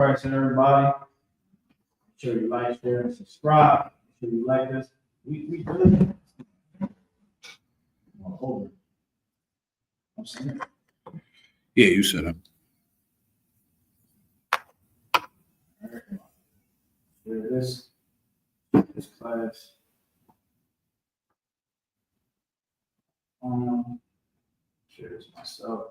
Question, everybody. Make sure you like, share, and subscribe. Make sure you like this. We good. I'm saying. Yeah, you said it. Share this class. Share this myself.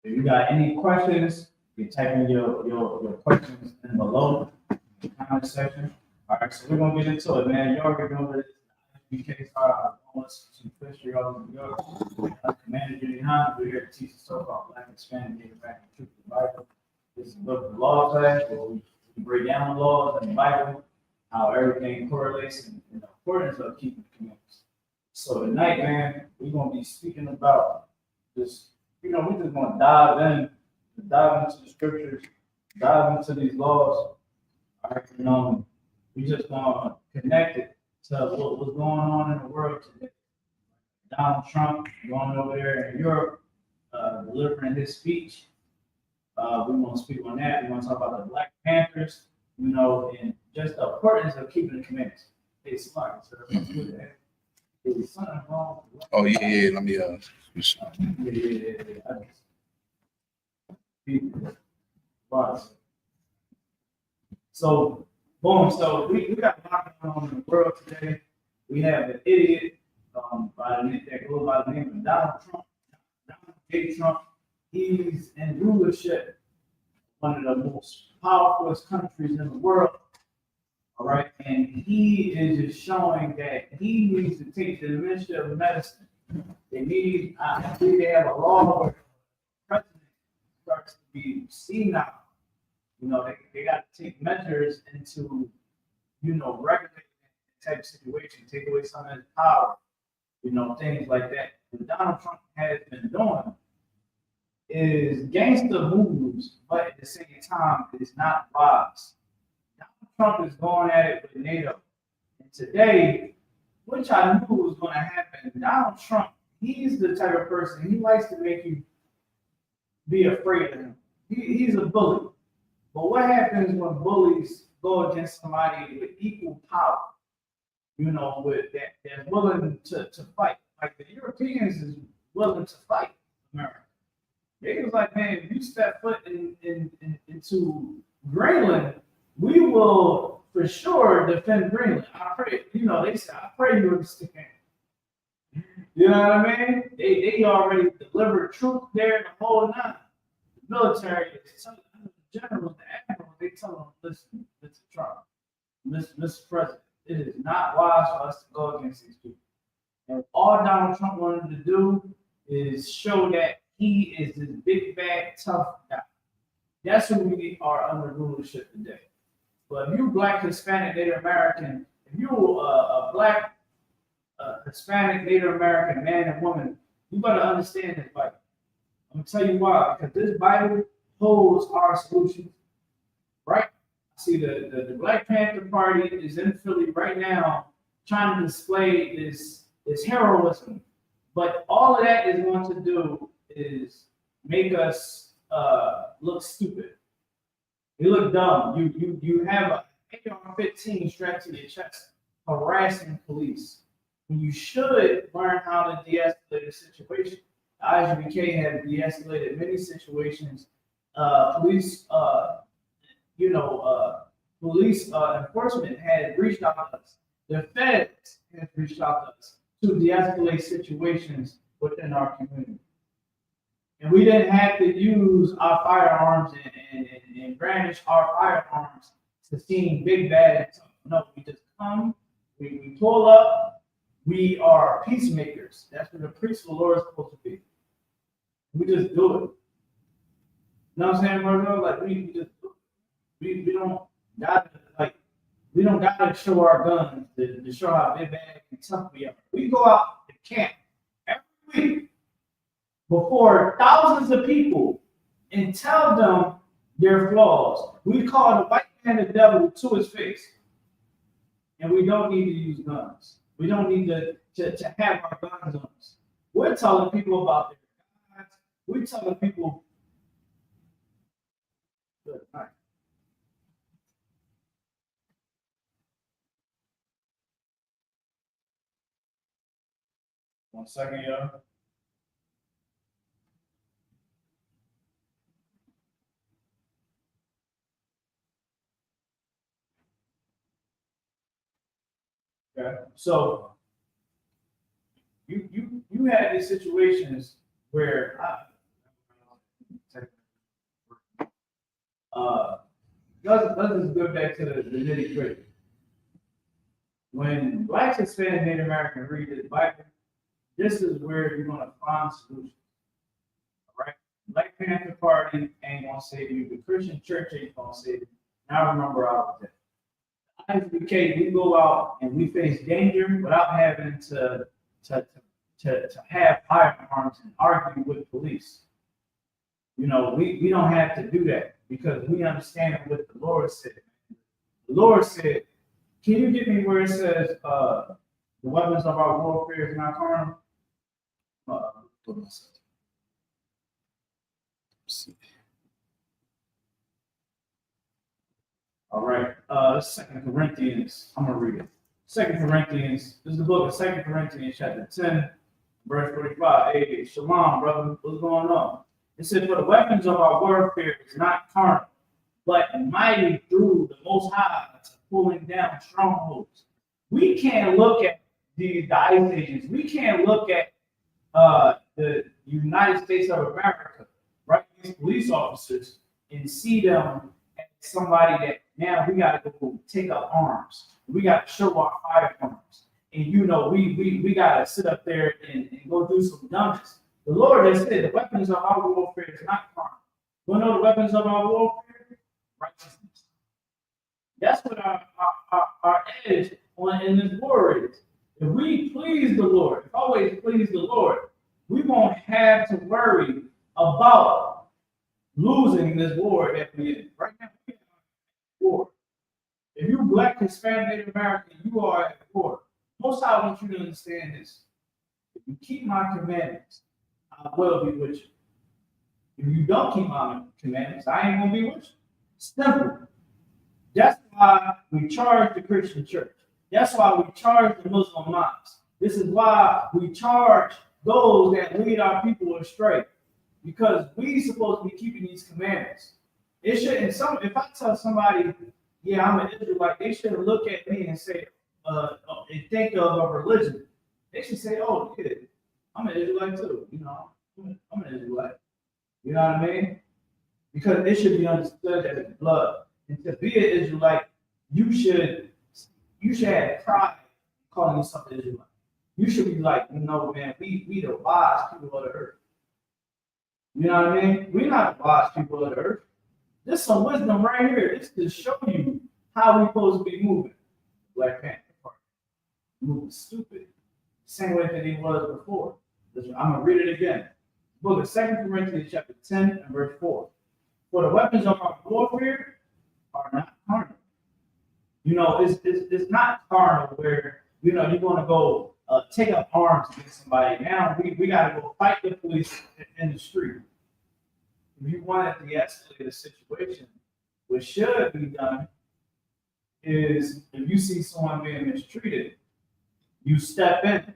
If you got any questions, you can type in your questions in below in the comment section. All right, so we're gonna get into it, man. You already know that BK started almost some history of New York. Commander Jimmy Hunt, we're here to teach the so-called Black Hispanic Native American truth of the Bible. This is a book of law class where we break down the laws in the Bible, how everything correlates, and the importance of keeping the commandments. So tonight, man, we're gonna be speaking about this. We just want to dive into the scriptures, dive into these laws. All right, we just want to connect it to what's going on in the world today. Donald Trump going over there in Europe, delivering his speech. We want to speak on that. We want to talk about the Black Panthers, and just the importance of keeping the commandments. It's smart, so let's do that. Is something wrong? Oh yeah. Let me So, boom. So we got a lot going on in the world today. We have an idiot that goes by the name of Donald Trump. Donald J. Trump. He's in rulership, one of the most powerful countries in the world. All right, and he is just showing that he needs to take the Ministry of Medicine. They need, I believe they have a law where the president starts to be senile. They got to take measures into, regulate that type of situation, take away some of his power, things like that. What Donald Trump has been doing is gangster moves, but at the same time, it's not wise. Trump is going at it with NATO. And today, which I knew was going to happen, Donald Trump, he's the type of person, he likes to make you be afraid of him. He's a bully. But what happens when bullies go against somebody with equal power, with that's willing to fight? Like the Europeans is willing to fight America. They was like, man, if you step foot into Greenland, we will for sure defend Greenland. I pray, they said, I pray you understand. You know what I mean? They already delivered troops there, the whole nine. The military, the generals, the admirals, they tell them, listen, Trump, Mr. President, it is not wise for us to go against these people. And all Donald Trump wanted to do is show that he is this big, bad, tough guy. That's who we are under rulership today. But if you're Black, Hispanic, Native American, if you're a Black, Hispanic, Native American man and woman, you better understand this Bible. I'm going to tell you why. Because this Bible holds our solutions, right? See, the Black Panther Party is in Philly right now trying to display this heroism. But all of that is going to do is make us look stupid. You look dumb. You have a AR-15 strapped to your chest, harassing police. When you should learn how to de-escalate a situation. Isupk has de-escalated many situations. Police enforcement had reached out to us. The feds have reached out to us to de-escalate situations within our community. And we didn't have to use our firearms and brandish our firearms to seem big, bad, and tough. No, we just come, we pull up, we are peacemakers. That's what the priest of the Lord is supposed to be. We just do it. You know what I'm saying, brother? Like we just do it. We don't gotta show our guns to show how big, bad, and tough we are. We go out to camp every week before thousands of people and tell them their flaws. We call the white man the devil to his face. And we don't need to use guns. We don't need to have our guns on us. We're telling people about their gods. We're telling people. Good. All right. One second, y'all. Okay. So you had these situations where let's just go back to the nitty gritty. When Blacks, Hispanic, Native American read this Bible, this is where you're gonna find solutions. All right? Black Panther Party ain't gonna save you. The Christian church ain't gonna save you. Now remember, I was there. Isupk, we go out and we face danger without having to have firearms and argue with police. You know, we don't have to do that because we understand what the Lord said. The Lord said, can you give me where it says the weapons of our warfare is not carnal? All right. 2 Corinthians, I'm gonna read it. 2 Corinthians, this is the book of 2 Corinthians, chapter 10, verse 45. Hey, shalom, brother. What's going on? It said, for the weapons of our warfare is not carnal, but mighty through the Most High to pulling down strongholds. We can't look at the ICE agents. We can't look at the United States of America, right? These police officers, and see them as somebody that now we got to go take up arms. We got to show our firearms. And you know, we got to sit up there and go do some dumbness. The Lord has said the weapons of our warfare is not carnal. You know the weapons of our warfare? Righteousness. That's what our edge on in this war is. If we please the Lord, if always please the Lord, we won't have to worry about losing this war that we're in. Right now, we're in a war. If you're Black, Hispanic, Native American, you are at war. Most I want you to understand this. If you keep my commandments, I will be with you. If you don't keep my commandments, I ain't gonna be with you. Simple. That's why we charge the Christian church. That's why we charge the Muslim mosques. This is why we charge those that lead our people astray. Because we supposed to be keeping these commandments. It shouldn't if I tell somebody, yeah, I'm an Israelite, they shouldn't look at me and say, and think of a religion. They should say, oh, yeah, I'm an Israelite too. You know, I'm an Israelite. You know what I mean? Because it should be understood that it's blood. And to be an Israelite, you should have pride calling yourself an Israelite. You should be like, you know, man, we the wise people of the earth. You know what I mean? We're not the wise people of the earth. There's some wisdom right here. This to show you how we're supposed to be moving. Black Panther Party. Moving stupid. Same way that he was before. I'm gonna read it again. Book of 2 Corinthians chapter 10 and verse 4. For the weapons of our warfare are not carnal. You know, it's not carnal where, you know, you're going to go take up arms against somebody. Now we got to go fight the police in the street. If you want to de-escalate a situation, what should be done is if you see someone being mistreated, you step in.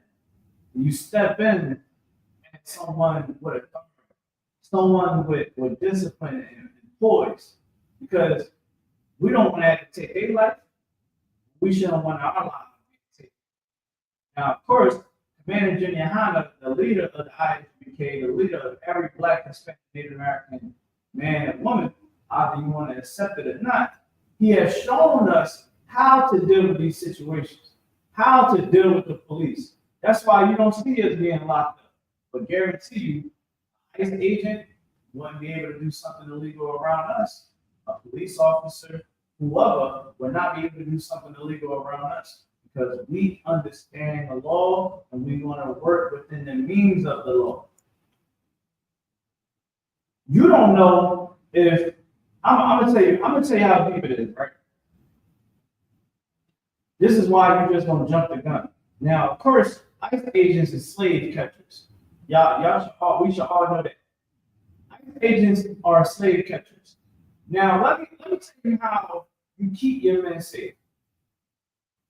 You step in and someone with discipline and poise, because we don't want to have to take their life. We shouldn't want our life to be taken. Now, of course, Commander Junior Hanna, the leader of the ISBK, the leader of every Black, Hispanic, Native American man and woman, either you want to accept it or not, he has shown us how to deal with these situations, how to deal with the police. That's why you don't see us being locked up. But guarantee you, ICE agent wouldn't be able to do something illegal around us. A police officer, whoever, would not be able to do something illegal around us because we understand the law and we want to work within the means of the law. You don't know if I'm gonna tell you how deep it is, right? This is why you're just gonna jump the gun. Now, of course, ICE agents is slave catchers. We should all know that. ICE agents are slave catchers. Now, let me tell you how you keep your men safe.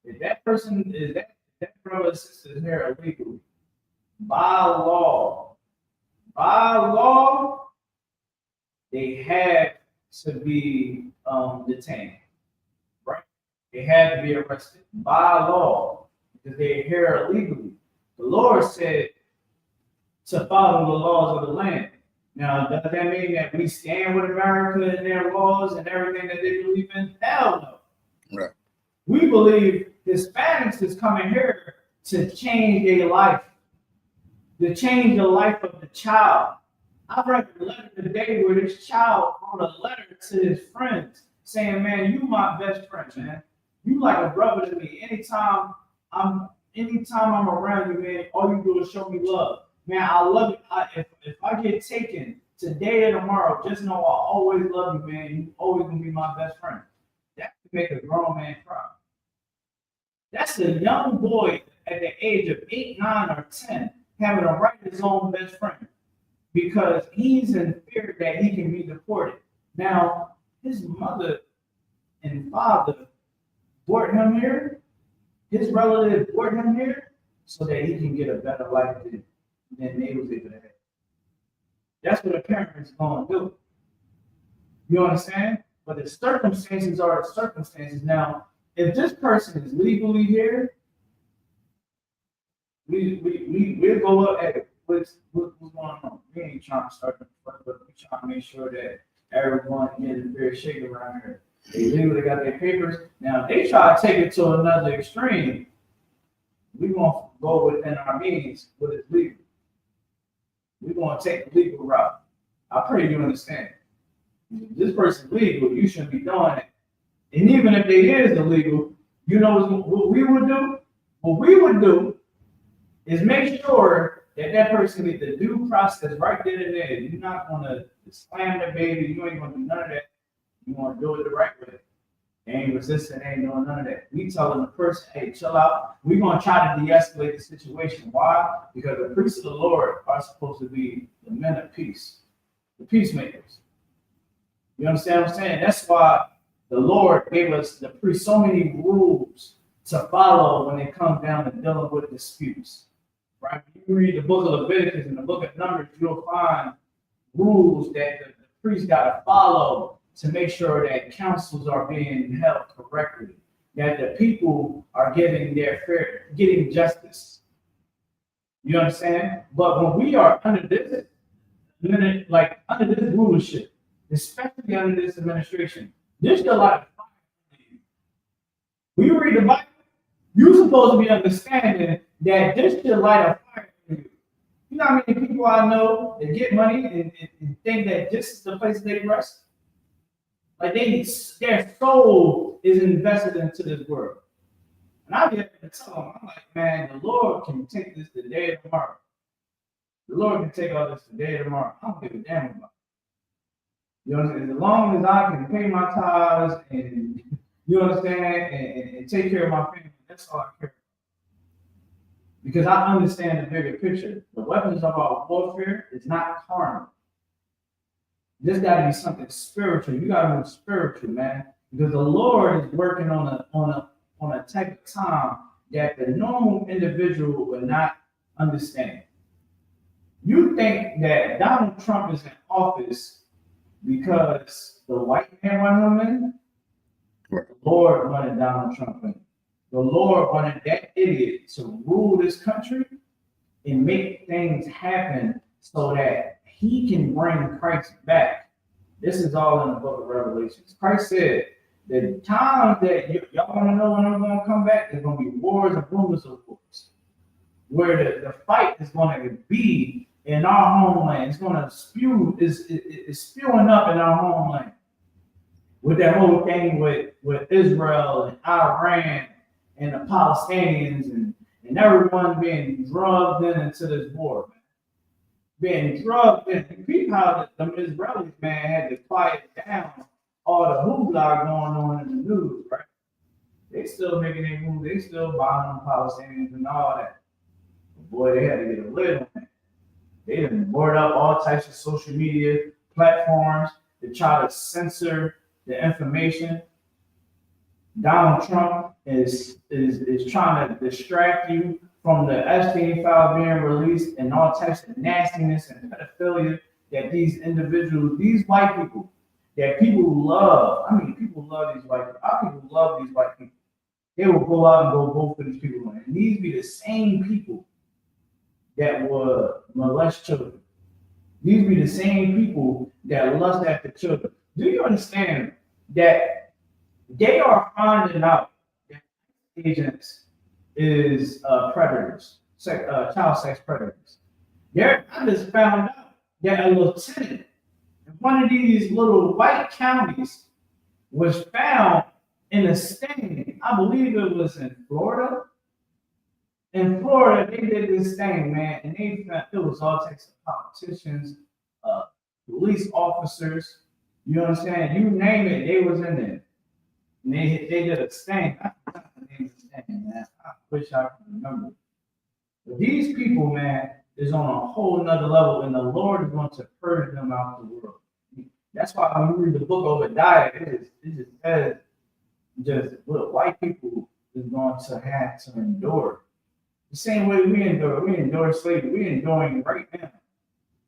If that person is that brother or sister is here illegally, by law, they have to be detained, right? They have to be arrested by law because they're here illegally. The Lord said to follow the laws of the land. Now, does that mean that we stand with America and their laws and everything that they believe in? Hell no. Right. We believe Hispanics is coming here to change their life, to change the life of the child. I read a letter today where this child wrote a letter to his friends saying, man, you my best friend, man. You like a brother to me. Anytime I'm around you, man, all you do is show me love. Man, I love you. If I get taken today or tomorrow, just know I always love you, man. You always gonna be my best friend. That can make a grown man cry. That's a young boy at the age of 8, 9, or 10 having to write his own best friend because he's in fear that he can be deported. Now, his mother and father brought him here. His relative brought him here so that he can get a better life than they was able to have. That's what a parent is going to do. You understand? But the circumstances are the circumstances. Now, if this person is legally here, we'll go up at what's going on. We ain't trying to start the first, but we trying to make sure that everyone gets a fair shake around here. They legally got their papers. Now, if they try to take it to another extreme, we won't go within our means what is legal. We're going to take the legal route. I pray you understand. If this person's legal, you shouldn't be doing it. And even if they is illegal, you know what we would do? What we would do is make sure that that person gets the due process right there and there. You're not going to slam the baby. You ain't going to do none of that. You want to do it the right way. They ain't resisting, they ain't doing none of that. We telling the person, hey, chill out. We're going to try to de-escalate the situation. Why? Because the priests of the Lord are supposed to be the men of peace, the peacemakers. You understand what I'm saying? That's why the Lord gave us the priests so many rules to follow when it comes down to dealing with disputes. Right? If you read the book of Leviticus and the book of Numbers, you'll find rules that the priest got to follow to make sure that councils are being held correctly, that the people are getting justice. You understand? But when we are under this rulership, especially under this administration, there's a lot of fire. When you read the Bible, you're supposed to be understanding that this should light a fire in you. You know how many people I know that get money and think that this is the place they rest? Like their soul is invested into this world. And I get to tell them, I'm like, man, the Lord can take this today or tomorrow. The Lord can take all this today or tomorrow. I don't give a damn about it. You understand? As long as I can pay my tithes and you understand and take care of my family, that's all I care about. Because I understand the bigger picture. The weapons of our warfare is not carnal. There's got to be something spiritual. You got to move spiritual, man, because the Lord is working on a type of time that the normal individual will not understand. You think that Donald Trump is in office because the white man wanted him in? Right. The Lord wanted Donald Trump in. The Lord wanted that idiot to rule this country and make things happen so that he can bring Christ back. This is all in the book of Revelations. Christ said, the time that y'all want to know when I'm going to come back, there's going to be wars and rumors of wars. Where the fight is going to be in our homeland. It's going to it's spewing up in our homeland. With that whole thing with Israel and Iran and the Palestinians and everyone being drugged into this war, man. Being drugged in. People how the Israelis, man, had to quiet down all the hoopla going on in the news, right? They still making their move. They still bombing Palestinians and all that. But boy, they had to get a lid on that. They done board up all types of social media platforms to try to censor the information. Donald Trump is trying to distract you from the Epstein file being released and all types of nastiness and pedophilia that these individuals, these white people, that people love. I mean, people love these white people. Our people love these white people. They will go out and go vote for these people. And these be the same people that would molest children. These be the same people that lust after children. Do you understand that they are finding out that agents is predators, child sex predators? I just found out that a lieutenant in one of these little white counties was found in a sting. I believe it was in Florida. In Florida, they did this thing, man, and they found it was all types of politicians, police officers. You know what I'm saying? You name it, they was in there. And they did a sting. I forgot the name of the sting, man. I wish I could remember. But these people, man, is on a whole nother level, and the Lord is going to purge them out of the world. That's why when you read the book of Obadiah, it just says just what white people is going to have to endure. The same way we endure slavery, we're enduring right now.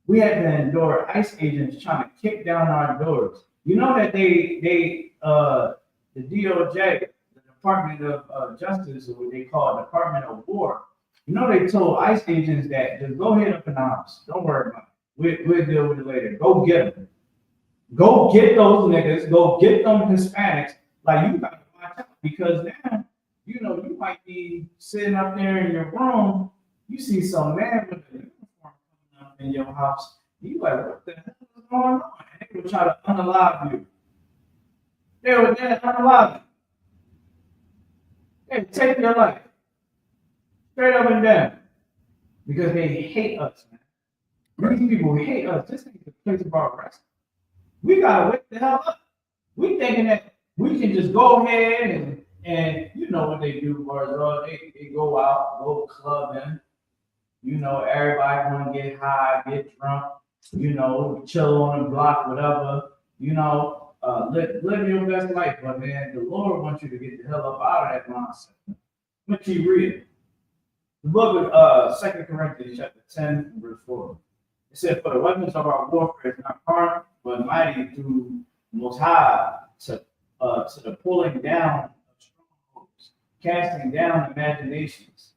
We had to endure ICE agents trying to kick down our doors. You know that the DOJ, the Department of Justice, or what they call Department of War, you know they told ICE agents that just go hit up an arms. Don't worry about it. We'll deal with it later. Go get them. Go get those niggas. Go get them Hispanics. Like, you gotta watch out, because now, you know, you might be sitting up there in your room, you see some man with a uniform coming up in your house, you like, what the hell is going on? And they will try to unalive you. They will then unalive you. They will take your life. Straight up and down. Because they hate us, man. These people hate us. This ain't the place of our rest. We gotta wake the hell up. We thinking that we can just go ahead and you know what they do, bro. They go out, go clubbing. You know, everybody want to get high, get drunk. You know, chill on the block, whatever. You know, live your best life. But man, the Lord wants you to get the hell up out of that mindset. Let me keep reading. The book of 2 Corinthians chapter 10, verse 4. It said, "For the weapons of our warfare is not carnal, but mighty through the Most High to the pulling down of strongholds, casting down imaginations,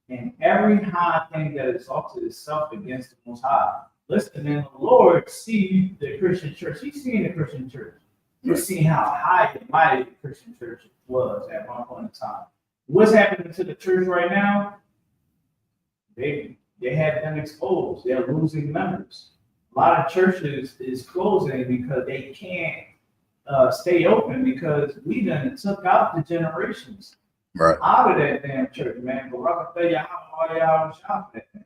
and every high thing that exalted itself against the Most High." Listen, man, the Lord sees the Christian church. He's seen the Christian church. He's seen how high and mighty the Christian church was at one point in time. What's happening to the church right now? They have been exposed. They're losing members. A lot of churches is closing because they can't stay open, because we done took out the generations out of that damn church, man. But I can tell you how all y'all shop at, man.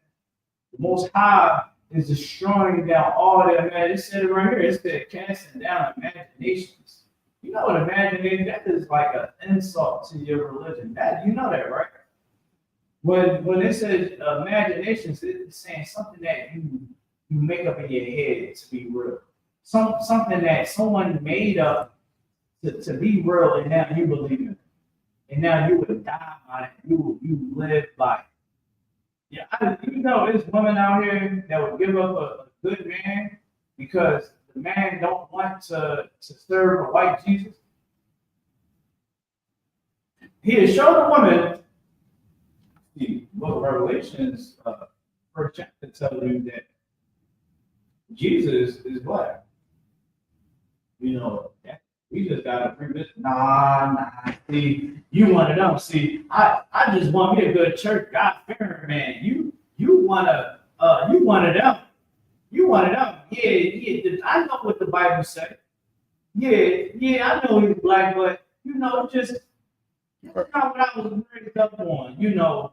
The Most High is destroying down all that, man. It said it right here. It said casting down imaginations. You know what imagination? That is like an insult to your religion. That, you know that, right? When it says imaginations, it's saying something that you make up in your head to be real. Something that someone made up to be real, and now you believe it. And now you would die by it. You live by it. Yeah, you know, there's women out here that would give up a good man because the man don't want to serve a white Jesus. He has shown the woman. The book of Revelations, first chapter, tells you that Jesus is black. You know, we just got to bring this. Nah. See, you one of them. See, I just want me a good church, God-fearing man. You one of them. You one of them. Yeah. I know what the Bible said. Yeah. I know he's black, but you know, just that's not what I was raised up on. You know,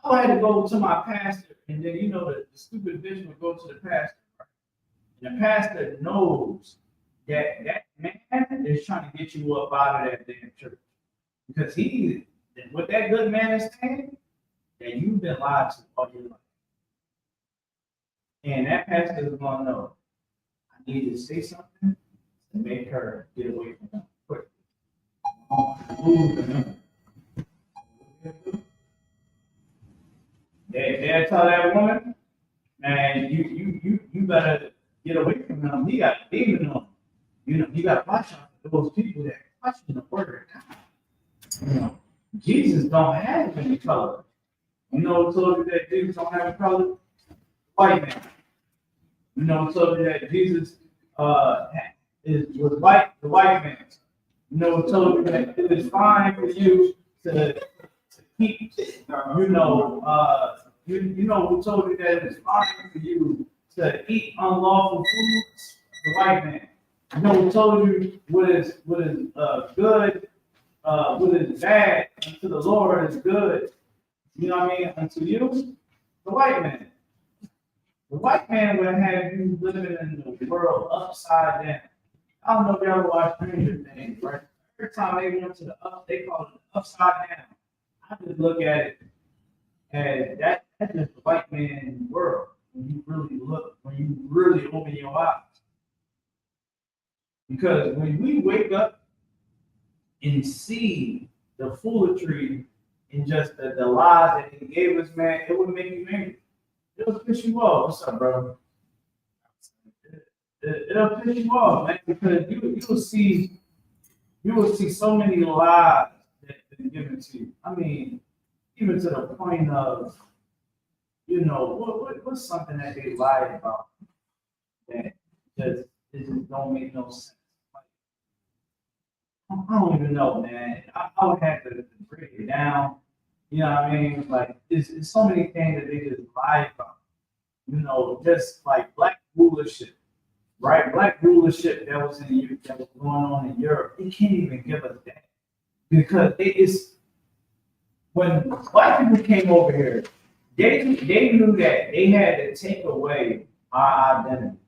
I had to go to my pastor, and then you know the stupid bitch would go to the pastor, right? And the pastor knows that man is trying to get you up out of that damn church. Because what that good man is saying, that you've been lied to all your life. And that pastor is going to know, I need to say something to make her get away from him quick. They tell that woman, man, you better get away from him. He got a demon on him. You got to watch out for those people that question the word of God. You know, Jesus don't have any color. You know who told you that Jesus don't have a color? White man. You know who told you that Jesus was white? The white man. You know who told you that it is fine for you to keep, you know who told you that it is fine for you to eat unlawful foods? The white man. You know who told you what is good, what is bad unto the Lord is good. You know what I mean? Unto you, the white man. The white man would have you living in the world upside down. I don't know if y'all watch Stranger Things, right? Every time they went to they call it the upside down. I just look at it as that's just the white man world. When you really look, when you really open your eyes. Because when we wake up and see the foolery and just the lies that he gave us, man, it would make you angry. It'll piss you off. What's up, bro? It'll piss you off, man, because you will see so many lies that been given to you. I mean, even to the point of, you know, what's something that they lied about that just don't make no sense. I don't even know, man. I would have to break it down. You know what I mean? Like, it's so many things that they just lie about. You know, just like black rulership, right? Black rulership that was going on in Europe. They can't even give us that because it's when black people came over here, they knew that they had to take away our identity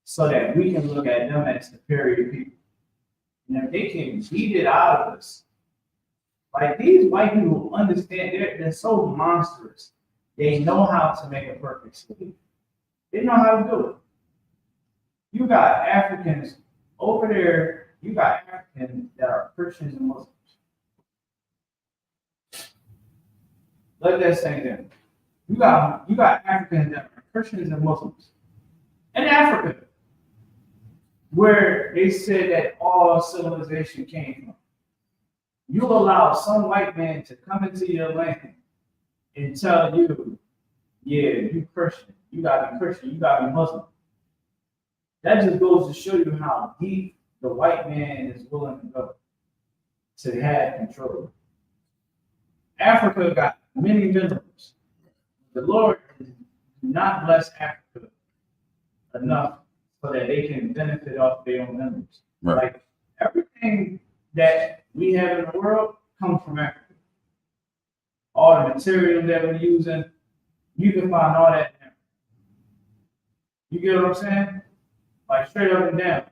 so that we can look at them as superior people. And if they can beat it out of us, like these white people understand, they're so monstrous. They know how to make a perfect sleep. They know how to do it. You got Africans over there. You got Africans that are Christians and Muslims. Let that sink in. You got Africans that are Christians and Muslims in Africa, where they said that all civilization came from. You allow some white man to come into your land and tell you, yeah, you Christian, you gotta be Christian, you gotta be Muslim. That just goes to show you how deep the white man is willing to go to have control. Africa got many minerals. The Lord did not bless Africa enough so that they can benefit off their own minerals. Right. Like everything that we have in the world comes from Africa. All the material that we're using, you can find all that in Africa. You get what I'm saying? Like straight up and down.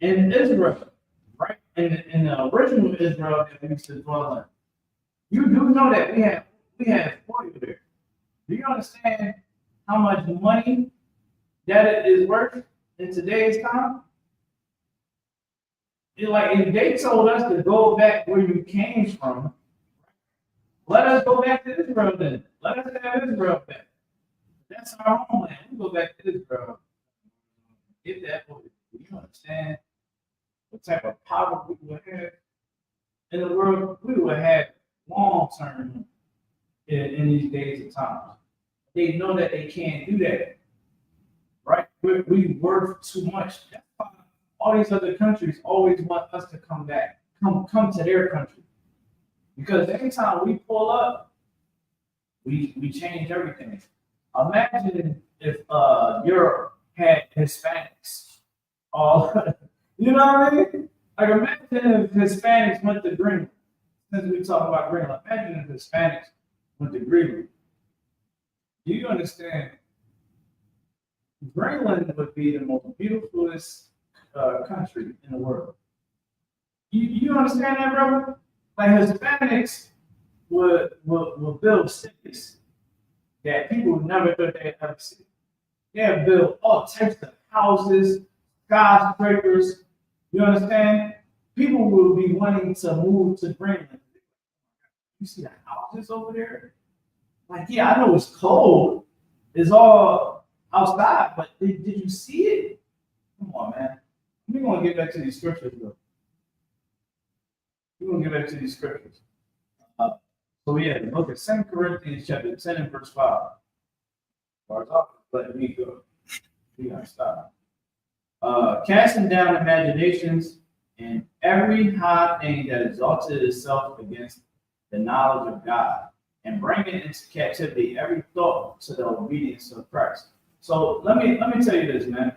In Israel, right? In the original Israel that we used to dwell in, you do know that we had oil there. Do you understand how much money that it is worth in today's time? Like if they told us to go back where you came from, let us go back to Israel then. Let us have Israel back. That's our homeland. We go back to Israel. Get that oil. Do you understand what type of power we would have in the world? We would have long term in these days and times. They know that they can't do that, right? We worth too much. That's why all these other countries always want us to come back, come to their country, because every time we pull up, we change everything. Imagine if Europe had Hispanics, all you know what I mean? Like imagine if Hispanics went to Greenland. Since we talk about Greenland, imagine if Hispanics went to Greenland. Do you understand? Greenland would be the most beautifulest country in the world. You understand that, brother? Like Hispanics would build cities that people never thought they'd ever see. They have built all types of houses, skyscrapers. You understand? People will be wanting to move to Greenland. You see the houses over there? Like, yeah, I know it's cold. It's all outside, but did you see it? Come on, man. We're going to get back to these scriptures, though. We're going to get back to these scriptures. So yeah, look at 2 Corinthians chapter 10 and verse 5. Bars off, let me go. We gotta stop. Casting down imaginations and every high thing that exalted itself against the knowledge of God, and bringing into captivity every thought to the obedience of Christ. So let me tell you this, man.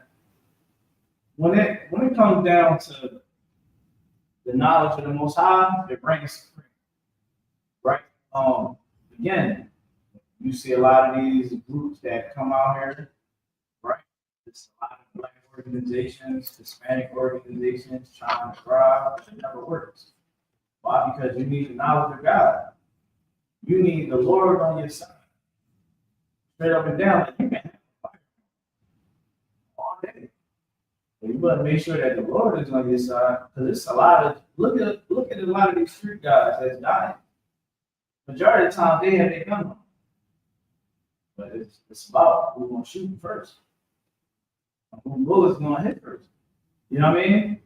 When it comes down to the knowledge of the Most High, it brings freedom, right? Again, you see a lot of these groups that come out here, right? There's a lot of Black organizations, Hispanic organizations trying to thrive, but it never works. Why? Because you need the knowledge of God. You need the Lord on your side. Straight up and down, like you can have fire all day. But you better make sure that the Lord is on your side, because it's a lot of look at a lot of these street guys that's dying. Majority of the time they have their gun on. But it's about who's gonna shoot first. Who bullets gonna hit first. You know what I mean?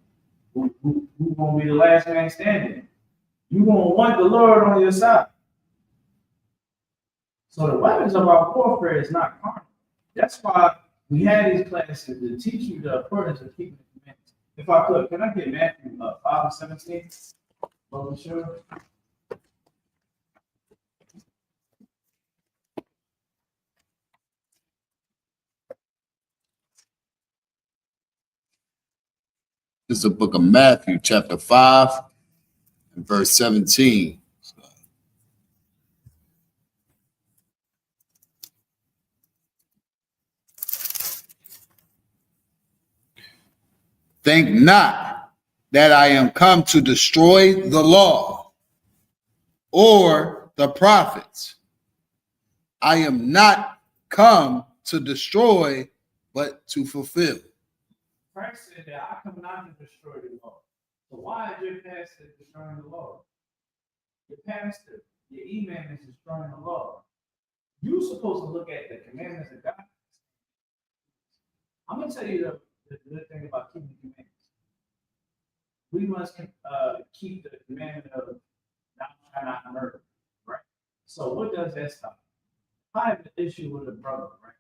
Who gonna be the last man standing? You gonna want the Lord on your side. So the weapons of our warfare is not carnal. That's why we had these classes to teach you the importance of keeping the commandments. If I could, can I get Matthew 5:17? For sure. This is the book of Matthew, chapter 5, and verse 17. Think not that I am come to destroy the law or the prophets. I am not come to destroy, but to fulfill. Christ said that I come not to destroy the law. So why is your pastor destroying the law? Your pastor, your imam is destroying the law. You're supposed to look at the commandments of God. I'm going to tell you the good thing about keeping the commandments. We must keep the commandment of not murder, right? So what does that stop? If I have an issue with a brother, right?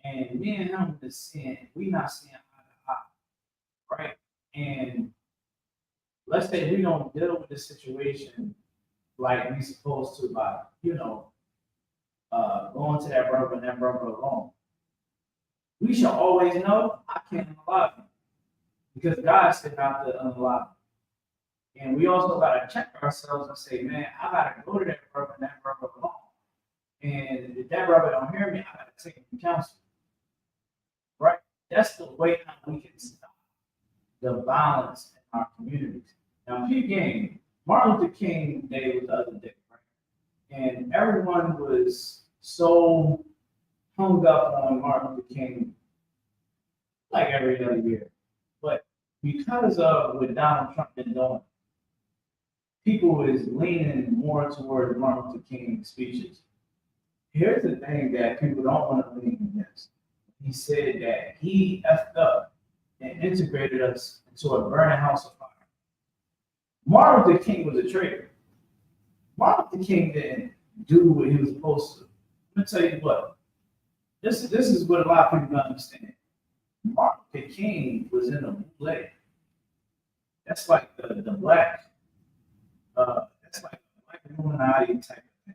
And me and him is sin, we not seeing eye to eye, right? And let's say we don't deal with the situation like we supposed to by, going to that brother and that brother alone. We should always know I can't unlock him because God said not to unlock him. And we also got to check ourselves and say, man, I got to go to that brother and that brother alone. And if that brother don't hear me, I got to take him to counsel. Right? That's the way how we can stop the violence in our communities. Now, peep game, Martin Luther King Day was the other day, right? And everyone was so hung up on Martin Luther King like every other year. But because of what Donald Trump been doing, people is leaning more toward Martin Luther King speeches. Here's the thing that people don't want to lean against. He said that he effed up and integrated us into a burning house of fire. Martin Luther King was a traitor. Martin Luther King didn't do what he was supposed to. Let me tell you what. This is what a lot of people don't understand. Martin Luther King was in a bootleg. That's like the black. That's like Black Illuminati type of thing,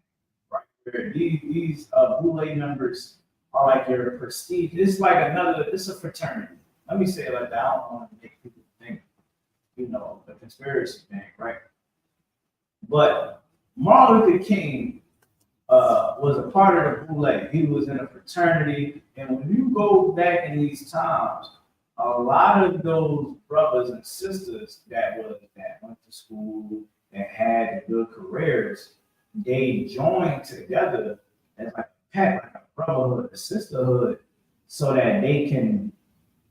right? Where these bootleg members are like your prestige. It's like it's a fraternity. Let me say it like that. I don't want to make people think, a conspiracy thing, right? But Martin Luther King was a part of the bootleg. He was in a fraternity, and when you go back in these times, a lot of those brothers and sisters that went to school and had good careers, they joined together as like a pack, like a brotherhood, a sisterhood, so that they can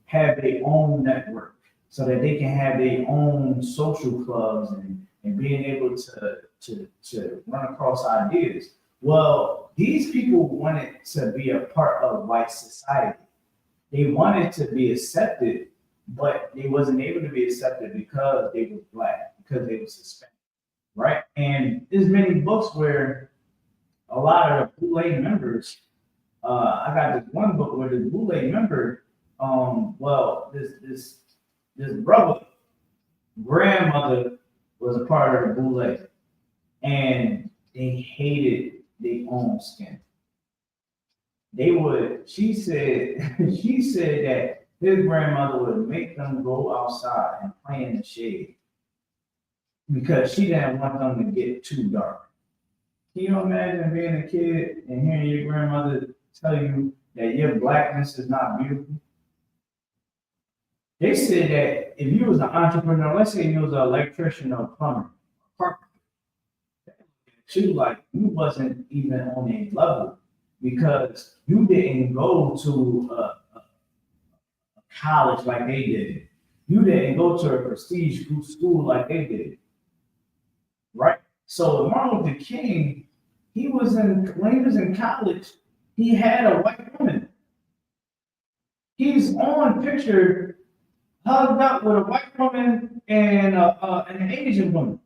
have their own network, so that they can have their own social clubs and being able to run across ideas. Well, these people wanted to be a part of white society. They wanted to be accepted, but they wasn't able to be accepted because they were black, because they were Hispanic, right? And there's many books where a lot of the Boule members, I got this one book where this Boule member, this brother grandmother was a part of the Boule, and they hated their own skin. She said that his grandmother would make them go outside and play in the shade because she didn't want them to get too dark. Can you imagine being a kid and hearing your grandmother tell you that your blackness is not beautiful? They said that if you was an entrepreneur, let's say you was an electrician or plumber, carpenter, you like you wasn't even on a level because you didn't go to a college like they did. You didn't go to a prestige school like they did, right? So Martin Luther King, when he was in college, he had a white woman. He's on picture hugged up with a white woman and an Asian woman.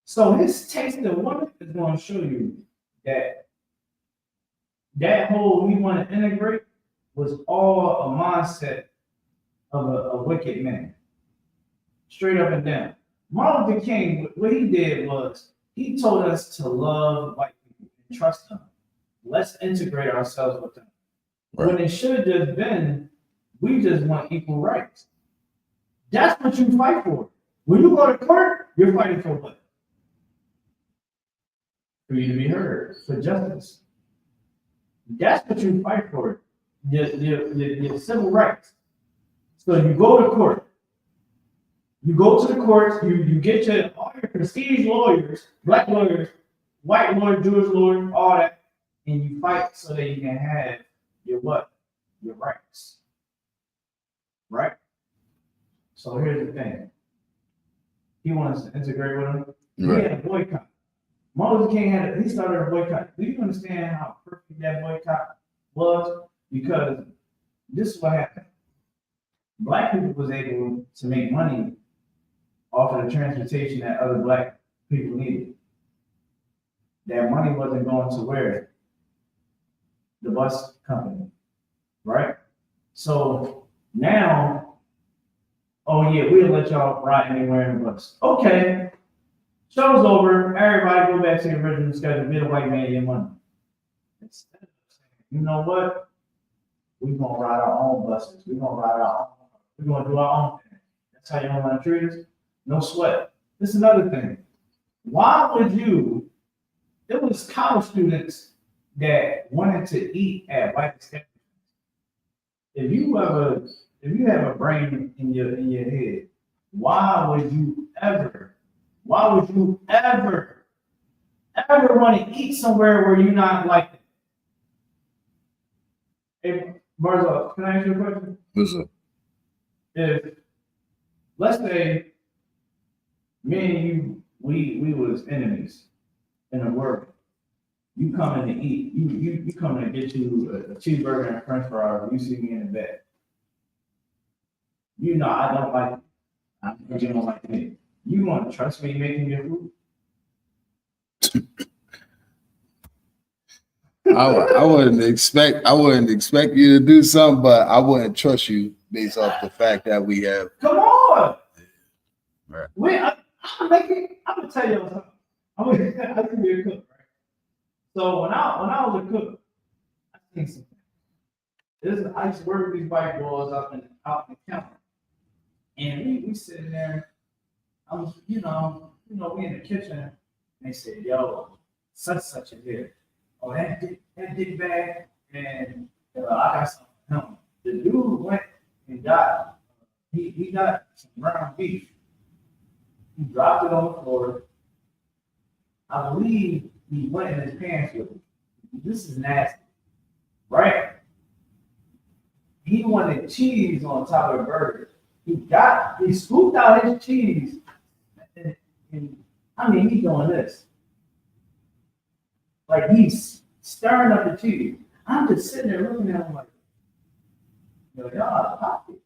So his taste of woman is going to show you that whole we want to integrate was all a mindset of a wicked man, straight up and down. Martin Luther King, what he did was he told us to love white people and trust them. Let's integrate ourselves with them. Right. When it should have just been, we just want equal rights. That's what you fight for. When you go to court, you're fighting for what? For you to be heard, for justice. That's what you fight for, your civil rights. So you go to court. You go to the courts, you get all your prestige lawyers, black lawyers, white lawyers, Jewish lawyers, all that, and you fight so that you can have your what? Your rights. Right? So here's the thing. He wants to integrate with him. Right. He had a boycott. Martin Luther King he started a boycott. Do you understand how perfect that boycott was? Because this is what happened. Black people was able to make money off of the transportation that other black people needed. That money wasn't going to where? The bus company, right? So now, oh yeah, we'll let y'all ride anywhere in the bus. Okay, show's over. Everybody go back to the original schedule. Be the white man your money. Instead of saying, you know what? We're gonna ride our own buses. We're gonna do our own thing. That's how you want to treat us. No sweat. This is another thing. Why would you? It was college students that wanted to eat at white establishments. If you have a brain in your head, why would you ever want to eat somewhere where you're not like it? Hey, Barzal, can I ask you a question? What's up? If let's say me and you, we was enemies in the world. You come in to eat. You come in to get you a cheeseburger and a French fry. You see me in the bed. You know I don't like. I know you don't like me. You want to trust me making your food? I wouldn't expect you to do something, but I wouldn't trust you based off the fact that we have. Come on. Right. I'm gonna tell you something. I could be a cook, right? So when I was a cook, I think something. I used to work with these white boys out in the county, and we sitting there. I was, we in the kitchen. And they said, "Yo, such is here. Oh, that dick bag, and I got something for him." The dude went and he got some ground beef. He dropped it on the floor. I believe he went in his pants with it. This is nasty, right? He wanted cheese on top of the burger. He scooped out his cheese, and I mean, he's doing this. Like he's stirring up the cheese. I'm just sitting there looking at him like, yo, y'all out of pocket.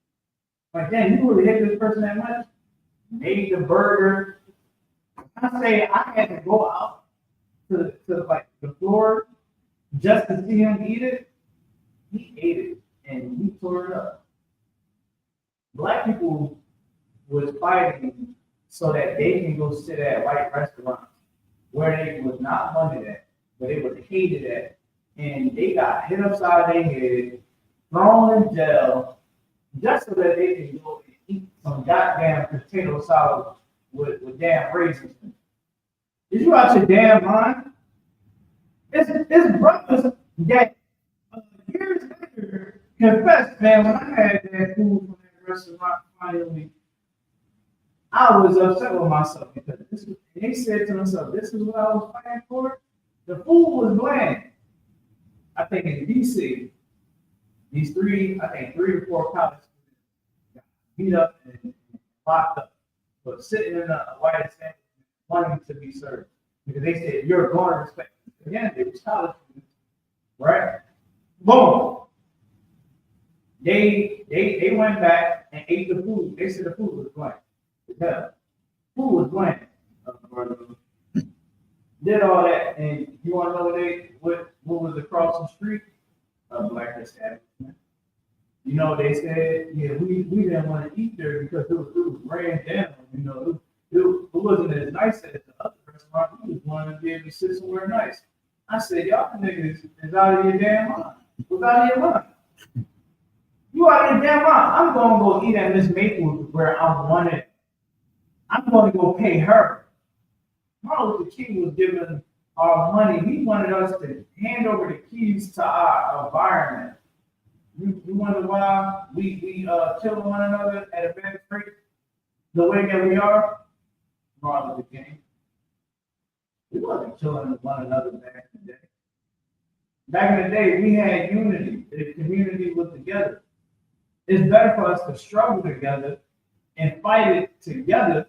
Like, damn, you really hate this person that much? Made the burger. I say I had to go out to like the floor just to see him eat it. He ate it and he tore it up. Black people was fighting so that they can go sit at white restaurants where they was not wanted at, but they was hated at, and they got hit upside their head, thrown in jail, just so that they can go and eat some goddamn potato salad with damn raisins. Is you out your damn mind? It's brothers that years later confessed, man, when I had that food from that restaurant finally, I was upset with myself because they said to themselves, this is what I was fighting for. The food was bland. I think in DC, these three or four college students got beat up and locked up, but sitting in a white stand wanting to be served. Because they said, you're going to respect. Again, they were college students, right? Boom. They went back and ate the food. They said the food was bland. The food was bland. Did all that, and you want to know what was across the street? A black establishment. You know, they said, yeah, we didn't want to eat there because it was ran down. You know, it wasn't as nice as the other restaurant. We just wanted to be able to sit somewhere nice. I said, y'all niggas is out of your damn mind. What's out of your mind? You out of your damn mind. I'm going to go eat at Miss Maple's where I wanted. I'm going to go pay her. Martin Luther King was giving our money. He wanted us to hand over the keys to our environment. You wonder why we killing one another at a bad rate the way that we are? Martin Luther King. We wasn't killing one another back in the day. Back in the day, we had unity. The community was together. It's better for us to struggle together and fight it together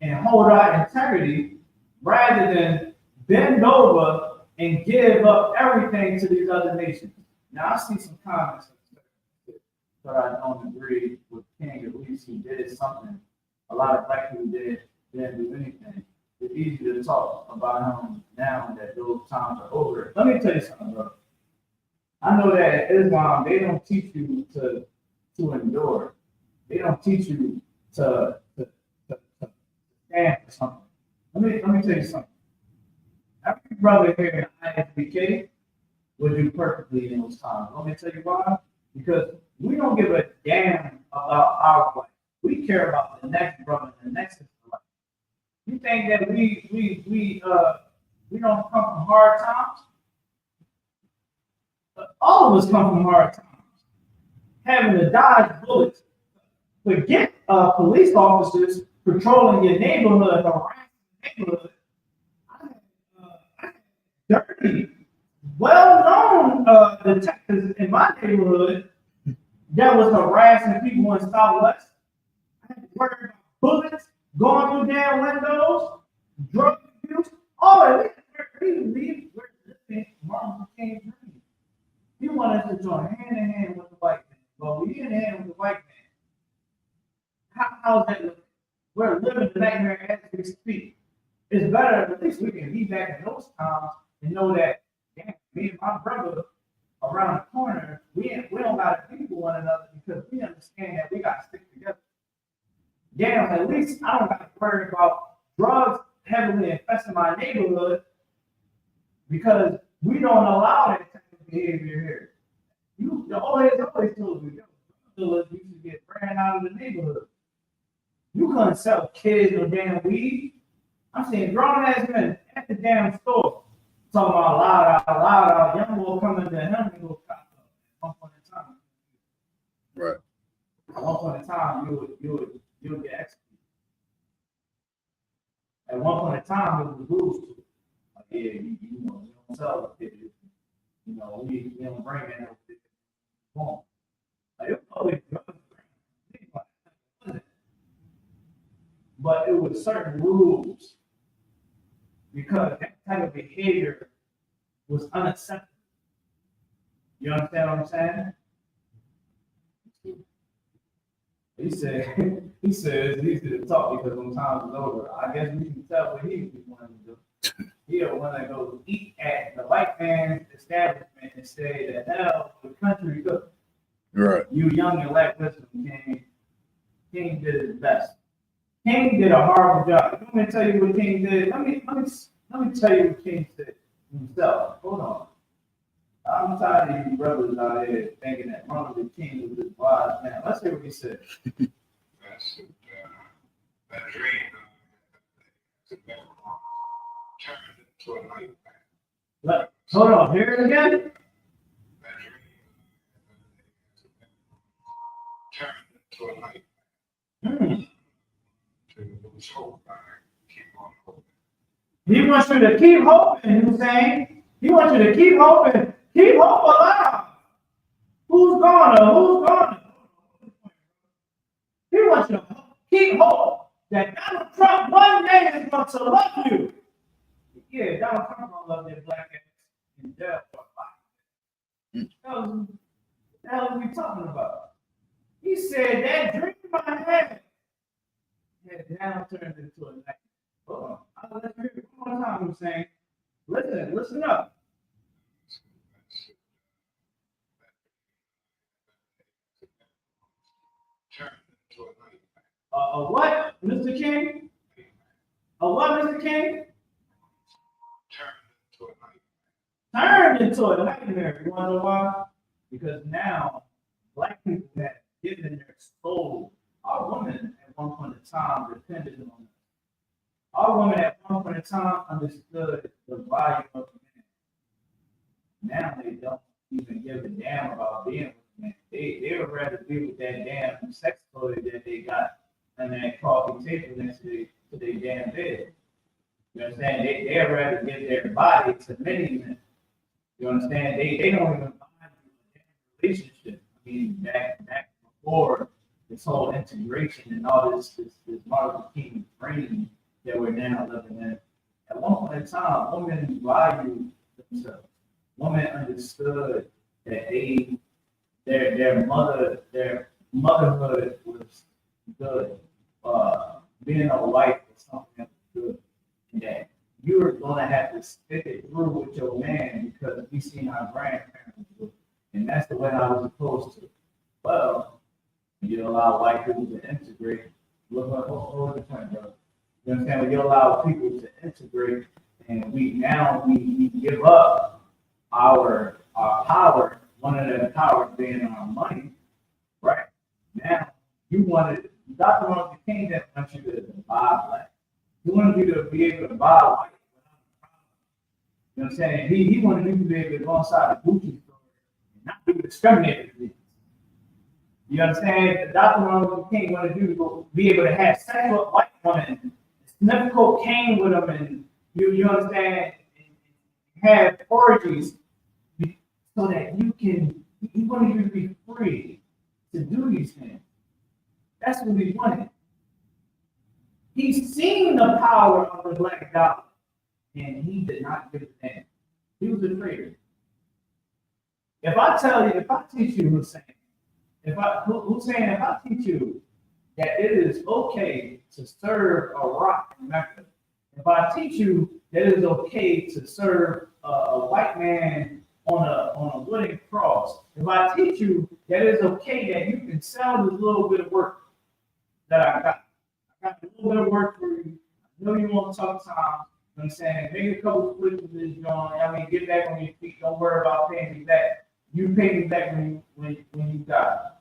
and hold our integrity rather than bend over and give up everything to these other nations. Now, I see some comments, but I don't agree with King. At least he did something. A lot of black people didn't do anything. It's easy to talk about him now that those times are over. Let me tell you something, bro. I know that in Islam, they don't teach you to endure. They don't teach you to stand for something. Let me tell you something. Every brother here in ISBK would do perfectly in those times. Let me tell you why. Because we don't give a damn about our life. We care about the next brother and the next life. You think that we don't come from hard times? All of us come from hard times. Having to dodge bullets. Forget police officers patrolling your neighborhood, harassing your neighborhood. Dirty, well-known detectives in my neighborhood that was harassing people in Southwest. I had to worry about bullets going through damn windows, drug abuse. Oh, we leave. We're living Martin Luther King's dream. He wanted us to join hand in hand with the white man. Well, we in hand with the white man. How's that look? We're living the nightmare as we speak. It's better, at least we can be back in those times and know that, damn, me and my brother around the corner, we don't got to beat one another because we understand that we got to stick together. Damn, at least I don't got to worry about drugs heavily infesting my neighborhood because we don't allow that type of behavior here. The always told you, you should get ran out of the neighborhood. You couldn't sell kids no damn weed. I'm seeing grown ass men at the damn store talking about loud, young boy coming to him and go cop up at one point in time. Right. At one point in time, you'll get executed. At one point in time, there was rules to it. Like, yeah, you know, you don't sell it. You know, we don't bring that no home. Like, it was always drugs around. But it was certain rules because that type of behavior was unacceptable. You understand what I'm saying? He says he should talk because when time is over. I guess we can tell what he wanted to do. He the one that goes eat at the white man's establishment and say the hell the country cook. Right. You young and lack wisdom, King did his best. King did a horrible job. You want me to tell you what King did? Let me tell you what King said himself. Hold on. I'm tired of you brothers out here thinking that Martin Luther King was this wise man. Let's hear what he said. That's that dream turned into a nightmare. Hold on, hear it again? That dream turned into a nightmare. To lose hope, I keep on hoping. He wants you to keep hoping, Hussein. He wants you to keep hoping. Keep hope alive. Who's gonna? He wants you to keep hope that Donald Trump one day is going to love you. Yeah, Donald Trump gonna love that black ass in jail for life. What the hell are we talking about? He said that dream I had now turned into a night. Hold on. Let's hear it one more time. Hussein. Listen up. Turned into a nightmare. What, Mr. King? What, Mr. King? Turned into a nightmare. You want to know why? Because now black people have given their soul. Our women at one point in time depended on us. Our women at one point in time understood the value of the man. Now they don't even give a damn about being with the man. They would rather be with that damn sex toy that they got and that coffee table next to their damn bed. You understand? They'd rather give their body to many men. You understand? They don't even find a relationship. I mean, back before this whole integration and all this Martin Luther King training that we're now living in. At one point in time, women valued themselves. Women understood that their motherhood was good. Being a wife was something that was good. And that you were gonna have to stick it through with your man because we seen our grandparents do. And that's the way I was supposed to. Well, you allow white people to integrate. Look at what the point, bro. You understand? When you allow people to integrate, and we give up our power. One of the powers being our money, right? Now you wanted Dr. Martin Luther King didn't want you to buy black. He wanted you to be able to buy white. You know what I'm saying? He wanted you to be able to go inside a Gucci store and not be discriminated against. You understand? Dr. Martin Luther King wanted you to be able to have sex with white women, sniff cocaine with them, and you understand, and have orgies so that you can. He wanted you to be free to do these things. That's what he wanted. He's seen the power of the black dollar, and he did not give a damn. He was a traitor. If I teach you, Hussein, if I teach you that it is okay to serve a rock in Mecca, if I teach you that it is okay to serve a white man on a wooden cross, if I teach you that it is okay that you can sell this little bit of work that I got a little bit of work for you. I know you want to talk time. You know what I'm saying? Make a couple of clicks with this joint. I mean, get back on your feet. Don't worry about paying me back. You pay me back when you got it.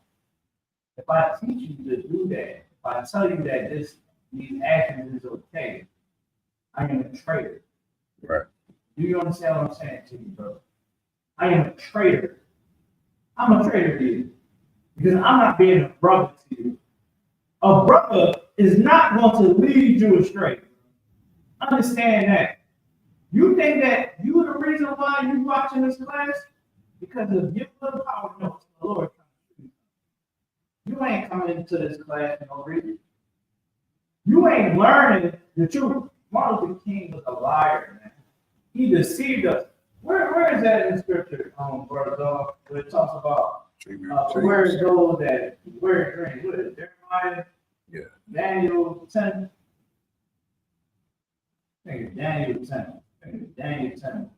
If I teach you to do that, if I tell you that these actions is okay, I am a traitor. Right. Do you understand what I'm saying to you, bro? I am a traitor. I'm a traitor to you. Because I'm not being a brother to you. A brother is not going to lead you astray. Understand that. You think that you are the reason why you're watching this class? Because of your little power, no, it's the Lord. You ain't coming into this class for no reason. You ain't learning the truth. Martin Luther King was a liar, man. He deceived us. Where is that in scripture, brother dog? Where it talks about where it goes that where it brings. What is it? Jeremiah? Yeah. Daniel 10. I think it's Daniel 10. I think it's Daniel 10.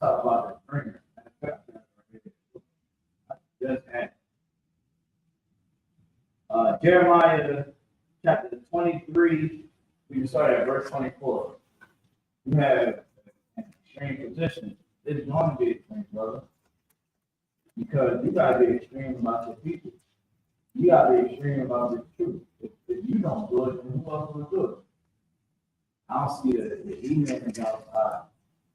Talk about the bringer. Just had Jeremiah chapter 23. We can start at verse 24. You have an extreme position. It's going to be extreme, brother. Because you got to be extreme about your people. You got to be extreme about the truth. If you don't do it, then who else will do it? I don't see the emails outside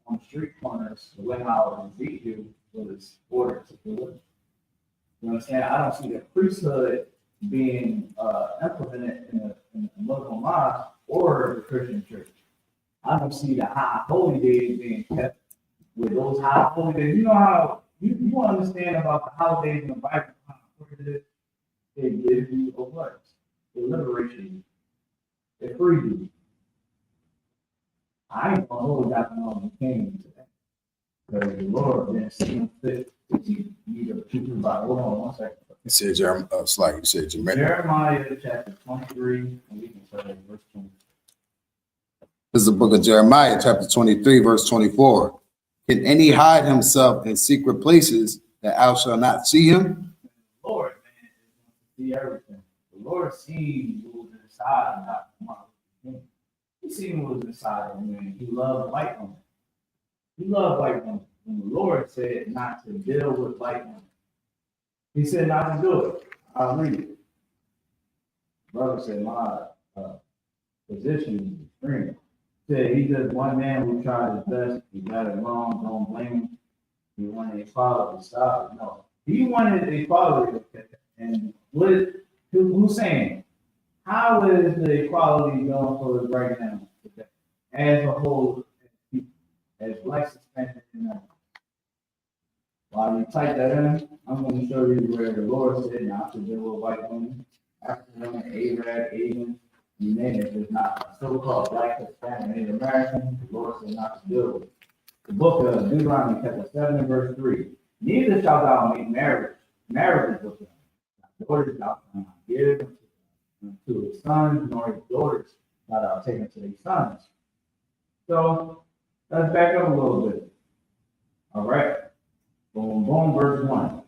on the street corners the way how Ezekiel was ordered to do it. You understand? I don't see the priesthood being implemented in a Muslim mosque or the Christian church. I don't see the high holy days being kept with those high holy days. You know how you understand about the holidays in the Bible? How important it is? They give you a what? It liberates you. It frees you. I ain't gonna hold that on the king today. Because the Lord didn't see fit to teach you the truth about. Hold on one second. It says Jeremiah chapter 23, and we can start at verse 20. This is the book of Jeremiah, chapter 23, verse 24. Can any hide himself in secret places that thou shalt not see him? The Lord, man, is going to see everything. The Lord sees what was inside of Dr. Martin Luther King. He seen what was inside of him, man. He loved white women. He loved white women. And the Lord said not to deal with white women. He said not to do it. I'll read it. Brother said my position is extreme. Said he's just one man who tried his best. He got it wrong. Don't blame him. He wanted equality. Stop it. No. He wanted equality. And who's saying? How is the equality going for us right now today? As a whole, as blacks, Hispanics, and while you type that in, I'm going to show you where the Lord said not to deal with white women, African women, Arab, Asian, you name it. It's not so-called black, Hispanic, Native American. The Lord said not to deal with it. The book of Deuteronomy, chapter 7, and verse 3. Neither shalt thou make marriages with them. Thy daughters thou shalt not give to his sons, nor his daughters shalt thou take unto his sons. So let's back up a little bit. All right. Boom, boom, verse 1.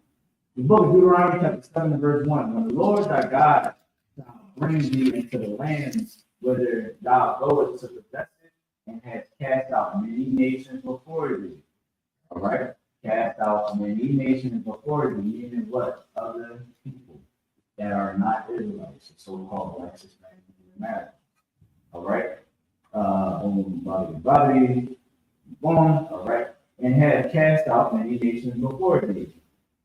The book of Deuteronomy, chapter 7, verse 1. When the Lord thy God shall bring thee into the lands whither thou goest to possess it, and hast cast out many nations before thee. All right? Cast out many nations before thee, meaning what? Other people that are not Israelites, so-called blacks, Hispanics, and Americans. All right? Boom, all right? And had cast out many nations before thee.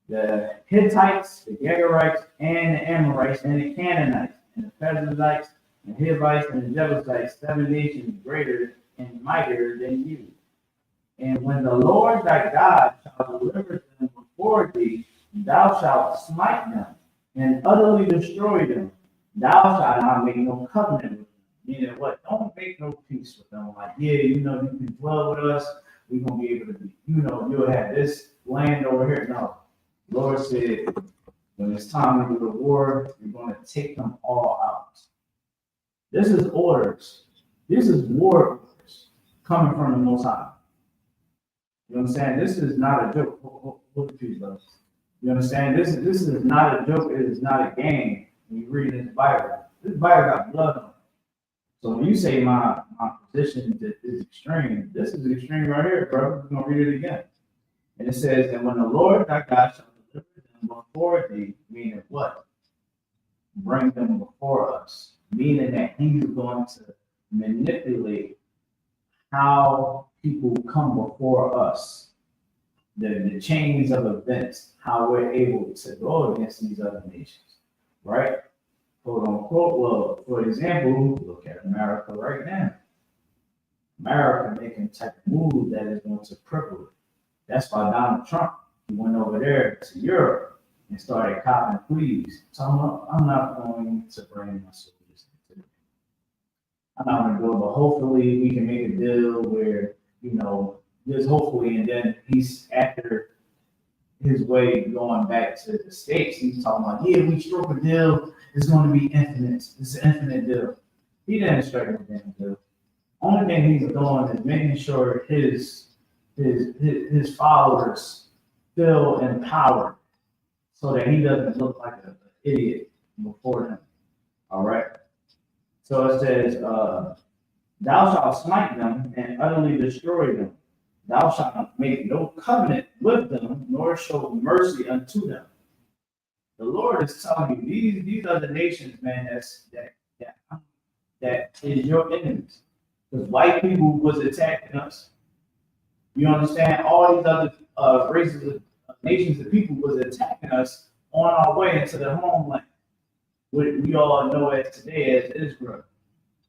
The Hittites, the Gagarites, and the Amorites, and the Canaanites, and the Perizzites, and the Hivites, and the Jebusites, 7 nations greater and mightier than you. And when the Lord thy God shall deliver them before thee, thou shalt smite them and utterly destroy them. Thou shalt not make no covenant with them. Meaning what? Don't make no peace with them. Like, yeah, you can dwell with us. We're going to be able to be, you'll have this land over here. No. The Lord said, when it's time to do the war, you're going to take them all out. This is orders. This is war orders coming from the Most High. You understand? This is not a joke. Hold it, please, brother. You understand? This is not a joke. It is not a game. When you read this Bible got blood on it. So when you say my position is extreme, this is extreme right here, bro. We're gonna read it again. And it says, and when the Lord thy God shall deliver them before thee, meaning what? Bring them before us. Meaning that he's going to manipulate how people come before us. the chains of events, how we're able to go against these other nations, right? Quote unquote. Well, for example, look at America right now. America making type of move that is going to cripple it. That's why Donald Trump went over there to Europe and started copping pleas. So I'm not going to bring my soldiers into it. I'm not going to do it, but hopefully we can make a deal where, just hopefully, and then he's after his way going back to the States, he's talking about, yeah, we struck a deal, it's going to be infinite, it's an infinite deal. He didn't strike a damn deal. Only thing he's doing is making sure his followers feel empowered so that he doesn't look like an idiot before them. All right. So it says, thou shalt smite them and utterly destroy them. Thou shalt make no covenant with them, nor show mercy unto them. The Lord is telling you, these are the nations, man, that is your enemies. Because white people was attacking us. You understand? All these other races, nations of people was attacking us on our way into the homeland. What we all know as today as Israel.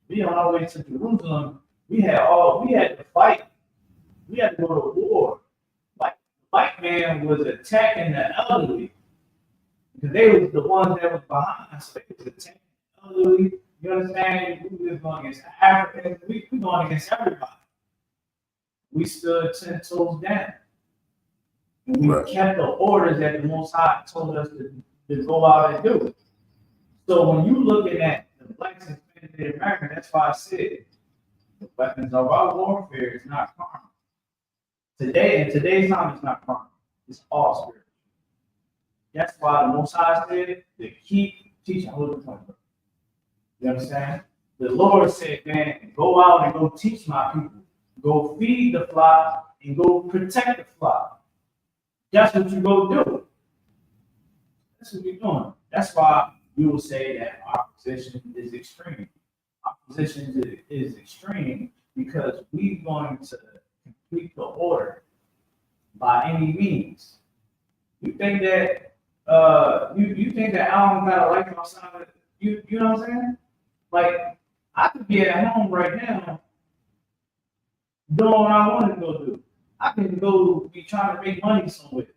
We on our way to Jerusalem. We had to fight. We had to go to war. Like the white man was attacking the elderly. Because they was the ones that was behind us. So they was attacking the elderly. You understand? We was going against Africans. We going against everybody. We stood 10 toes down. And we kept the orders that the Most High told us to go out and do. So when you looking at the blacks and Spanish American, that's why I said the weapons of our warfare is not carnal. In today's time, it's not carnal. It's all spiritual. That's why the Most High said to keep teaching. Hold the point, bro. You understand? The Lord said, man, go out and go teach my people. Go feed the flock and go protect the flock. That's what you go do. That's what you're doing. That's why we will say that our position is extreme. Our position is extreme because we're going to complete the order by any means. You think that you think that Alan got a life outside of you know what I'm saying? Like I could be at home right now doing what I want to go do. I can go be trying to make money somewhere.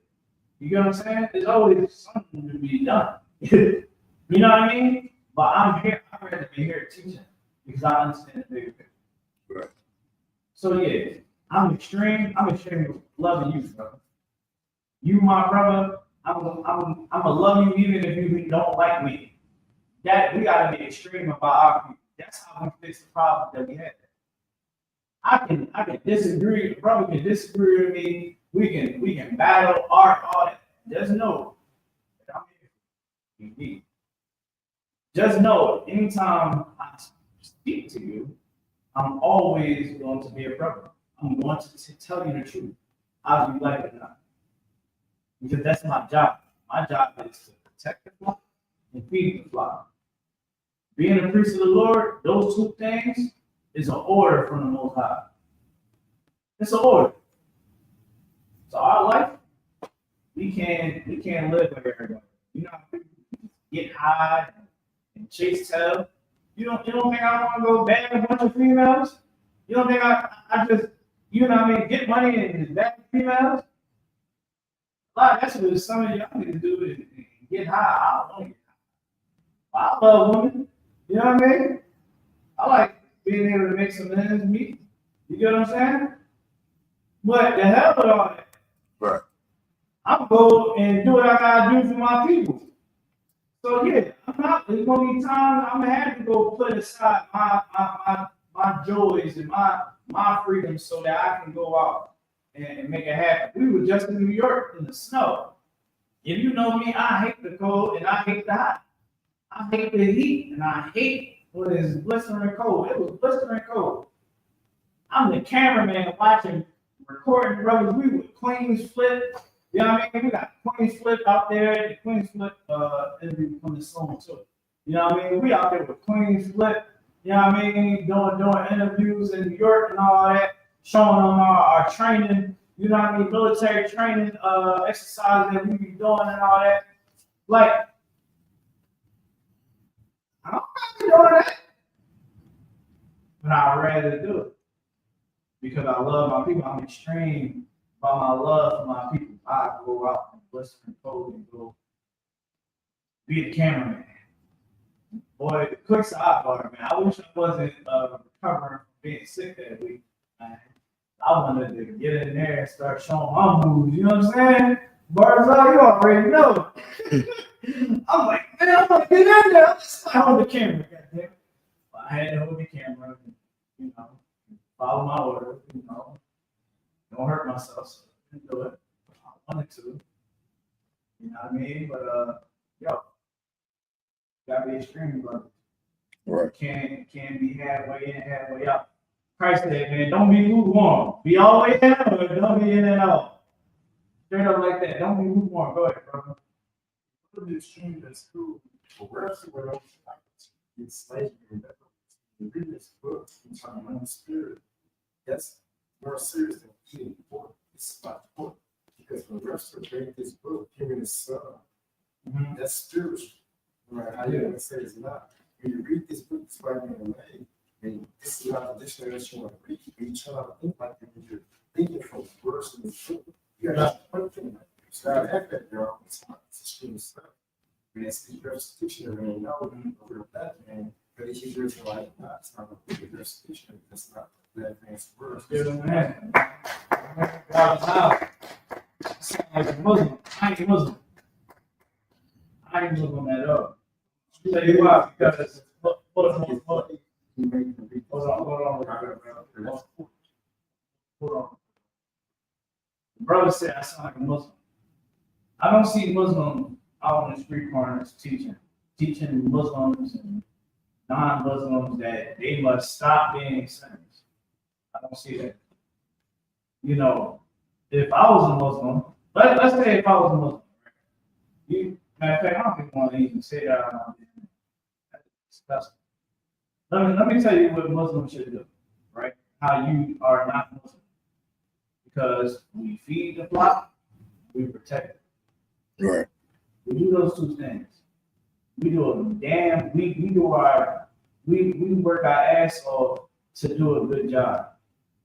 You get what I'm saying? There's always something to be done. You know what I mean? But I'm here. I'd rather be here teaching because I understand the bigger picture. Right. So yeah, I'm extreme loving you, brother. You, my brother. I'm gonna love you even if you don't like me. That we gotta be extreme about our people. That's how we fix the problem that we had. I can disagree. The brother can disagree with me. We can battle, art, all that. Just know that I'm here. Just know anytime I speak to you, I'm always going to be a brother. I'm going to tell you the truth, either you like it or not. Because that's my job. My job is to protect the flock and feed the flock. Being a priest of the Lord, those two things is an order from the Most High. It's an order. So our life, we can't live like everybody. You know, get high and chase tail. You don't think I want to go bang a bunch of females? You don't think I just, you know what I mean, get money and just bang females? That's what some of y'all need to do is get high. I don't want to get high. I love women. You know what I mean? I like being able to make some ends meet. You get what I'm saying? But the hell with all that. Right. I'm go and do what I gotta do for my people. So yeah, there's gonna be times I'm gonna have to go put aside my joys and my freedom so that I can go out and make it happen. We were just in New York in the snow. If you know me, I hate the cold and I hate the hot. I hate the heat and I hate when it's blistering cold. It was blistering cold. I'm the cameraman watching, recording brothers. We with Queens Flip. You know what I mean? We got Queens Flip out there. The Queens Flip interview coming soon too. You know what I mean? We out there with Queens Flip. You know what I mean? Doing interviews in New York and all that, showing them our training. you know what I mean, military training, exercise that we be doing and all that. Like, I don't be doing that. But I'd rather do it. Because I love my people. I'm extreme about my love for my people. I go out and listen and code and go be a cameraman. Boy, quick sidebar, man. I wish I wasn't recovering from being sick that week, man. I wanted to get in there and start showing my moves. You know what I'm saying? Birds eye, you already know. I'm like, man, I'm gonna get in there. I'm just gonna hold the camera, goddamn. But I had to hold the camera, and, you know, follow my order, you know. Don't hurt myself, so I didn't do it. I wanted to. You know what I mean? But yo, gotta be extreme, brother. Right. Can't be halfway in, halfway out. Christ said, man, don't be lukewarm. Be all the way in, or don't be in and out. Straight up like that. Don't be lukewarm. Go ahead, brother. For the extreme, that's cool. But we're also what else it's slavery. You read this book, you're talking about the spirit. That's more serious than eating pork. It's about pork. Because when Webster read this book, him and his son, that's spiritual. Right? How you gonna say it's not? When you read this book, it's right in the way. And this is not the dictionary that you want to read. You try to think like that when you're thinking from words in the book. You're not thinking like that. So I have that, girl. It's not extreme stuff. When it's the dictionary, and now over that man, but if you just like, nah, it's not a big dictionary. That's not that man's words. Man. God, wow. Sound like a Muslim. I ain't Muslim. I ain't Muslim at all. I'll tell you why, because hold on. The brother said I sound like a Muslim. I don't see Muslims out on the street corners teaching Muslims and non-Muslims that they must stop being sinners. I don't see that. You know, if I was a Muslim, let's say if I was a Muslim, right? Matter of fact, I don't even want to even say that out there. That's disgusting. Let me tell you what Muslims should do, right? How you are not Muslim. Because we feed the flock, we protect it. Right. We do those two things. We do we work our ass off to do a good job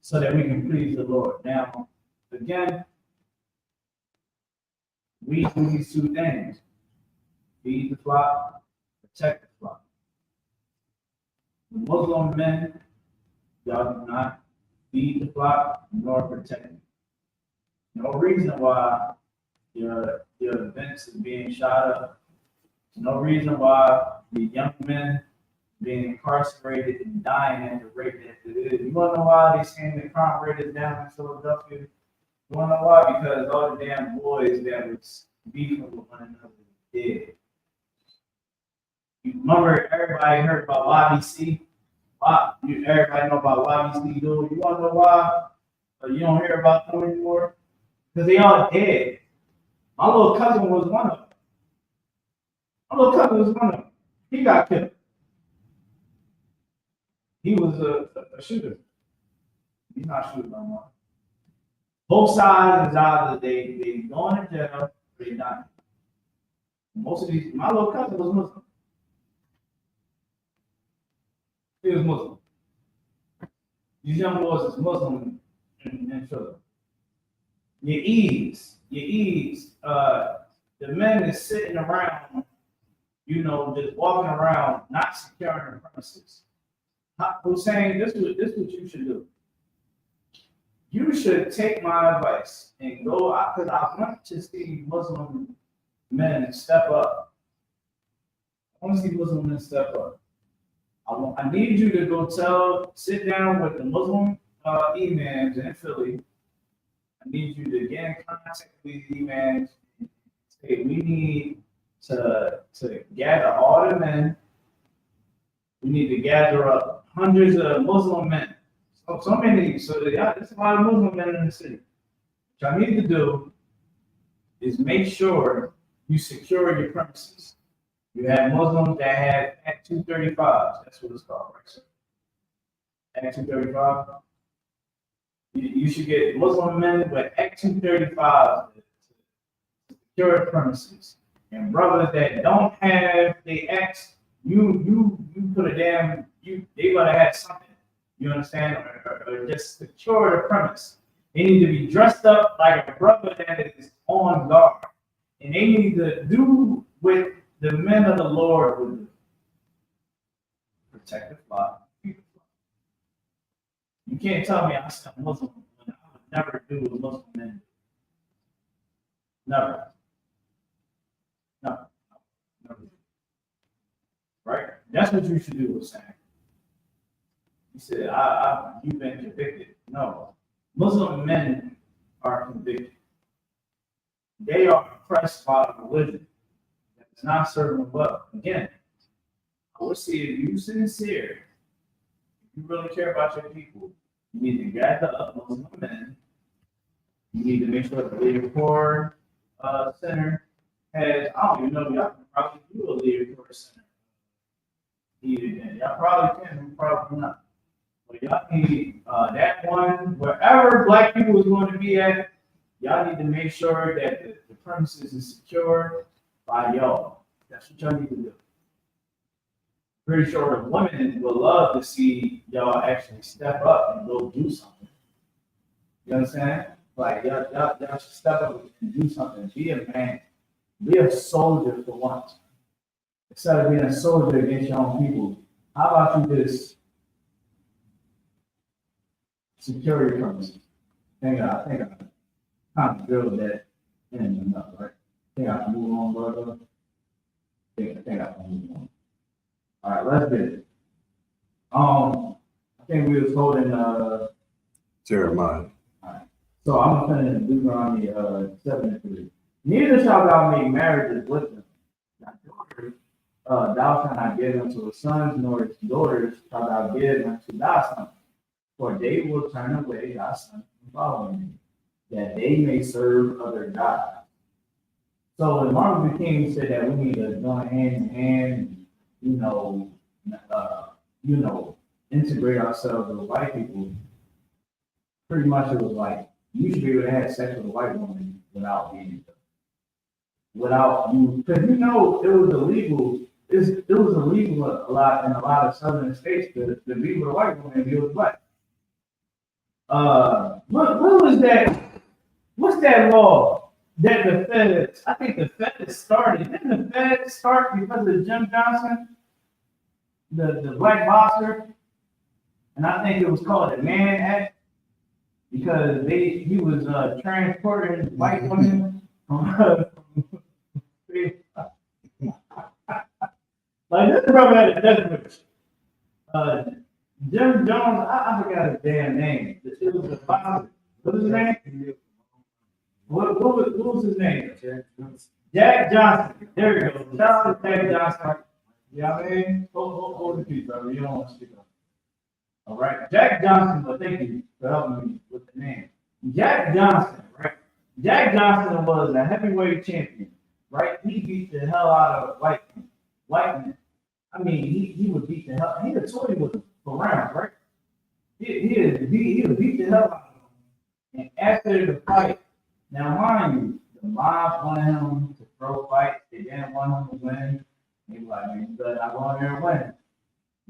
so that we can please the Lord. Now, again, we do these two things. Feed the flock, protect the flock. The Muslim men, y'all do not feed the flock nor protect it. No reason why your events are being shot up. No reason why the young men being incarcerated and dying at the rate that it is. You want to know why they saying the crime rate is down in Philadelphia? You want to know why? Because all the damn boys that was beefing with one another dead. You remember everybody heard about YBC? Everybody know about YBC, dude. You want to know why? You don't hear about them anymore? Because they all dead. My little cousin was one of them. He got killed. He was a shooter. He's not shooting no more. Both sides is either they going to jail or they dying. Most of these, my little cousin was Muslim. He was Muslim. These young boys is Muslim in Philly. Your ease. The men is sitting around, you know, just walking around, not securing the premises. Hussein, this is what you should do. You should take my advice and go out, because I want to see Muslim men step up. I want to see Muslim men step up. I need you to go sit down with the Muslim imams in Philly. I need you to get in contact with these imams. Say, we need to gather all the men. We need to gather up hundreds of Muslim men. So many, there's a lot of Muslim men in the city. What I need to do is make sure you secure your premises. You have Muslims that have Act 235s. That's what it's called, right? Act 235. You should get Muslim men with Act 235 to secure premises. And brothers that don't have the X, you put a damn, they gotta have something. You understand? Or just secure the premise. They need to be dressed up like a brother that is on guard. And they need to do what the men of the Lord would do. Protect the flock. You can't tell me I'm still Muslim when I would never do what Muslim men do. Never. No. Never. Right? That's what you should do with Sam. You said, you've been convicted. No. Muslim men are convicted. They are oppressed by a religion that is not serving them well. Again, I would say if you're sincere, if you really care about your people, you need to gather up Muslim men. You need to make sure the Leader Core Center has, I don't even know, y'all can probably do a Leader Core Center. Y'all probably can, probably not. But y'all need that one, wherever black people is going to be at, y'all need to make sure that the premises is secured by y'all. That's what y'all need to do. Pretty sure the women will love to see y'all actually step up and go do something. You understand? Like y'all should step up and do something. Be a man. Be a soldier for once. Instead of being a soldier against your own people, how about you just secure your premises? I think I kind of drilled that in enough, right? I think I can move on, brother. I think I can move on. All right, let's get it. I think we was holding Jeremiah. All right. So I'm gonna finish Deuteronomy 7:3. Neither shalt thou make marriages with them. Thy daughters, thou shalt not give unto his sons, nor his daughters shalt thou give unto thy sons, for they will turn away thy sons from following me, that they may serve other gods. So when Martin Luther King said that we need to join hand in hand, integrate ourselves with white people, pretty much it was like you should be able to have sex with a white woman without being, without you, because it was illegal. It was illegal a lot in a lot of southern states to be with a white woman and be with black. What was that? What's that law that the feds? I think the feds started. Didn't the feds start because of Jim Johnson, the black boxer? And I think it was called the Mann Act because he was transporting white women from like this brother had a death wish. Jim Jones, I forgot his damn name. It was the father. What was his name? What was his name? Jack Johnson. There we go. Shout out to Jack Johnson. You know what I mean? Hold the piece, brother. You don't want to speak up. All right. Jack Johnson, but thank you for helping me with the name. Jack Johnson, right? Jack Johnson was a heavyweight champion, right? He beat the hell out of white men. I mean, he would beat the hell. He had told you with around, right? He would beat the hell out of him. And after the fight, now mind you, the mob wanted him to throw fights. They didn't want him to win. They were like, man, you better not go in there and win.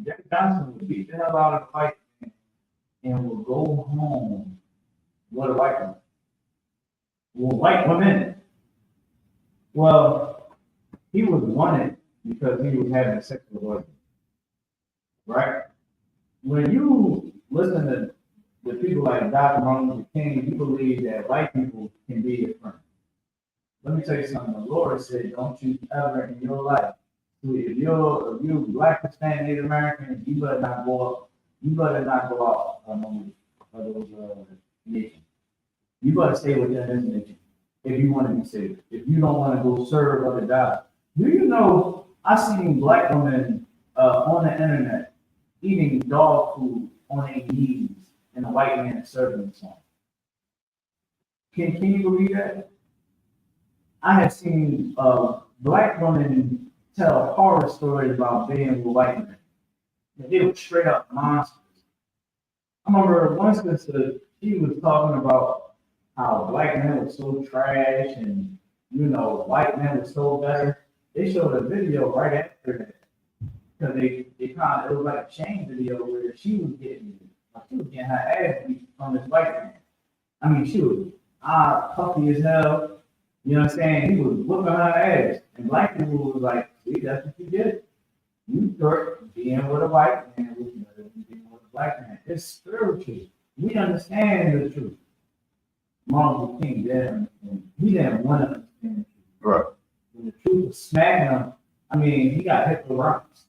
Jack Johnson would beat the hell out of the fight and would go home with a white woman. Well, white women. Well, he was wanted because he was having sex with women. Right? When you listen to the people like Dr. Martin Luther King, you believe that white people can be your friend. Let me tell you something. The Lord said, don't you ever in your life, if you're black, Hispanic, Native American, you better not go out among those nations. You better stay within this nation if you want to be safe. If you don't want to go serve other gods. Do you know, I seen black women on the internet eating dog food on their knees and a white man serving them some. Can you believe that? I have seen black women tell horror stories about being with white men. They were straight up monsters. I'm remember one sister, she was talking about how black men were so trash and, white men were so better. They showed a video right after that. Because they kind of, it was like a chain video where she was getting her ass beat from this white man. I mean, she was puffy as hell. You know what I'm saying? He was whooping her ass. And black people was like, see, that's what you did. You thought being with a white man was better than being with a black man. It's spiritual. We understand the truth. Martin Luther King didn't. He didn't want to understand the truth. Right. When the truth was smacking him, I mean, he got hit with rocks.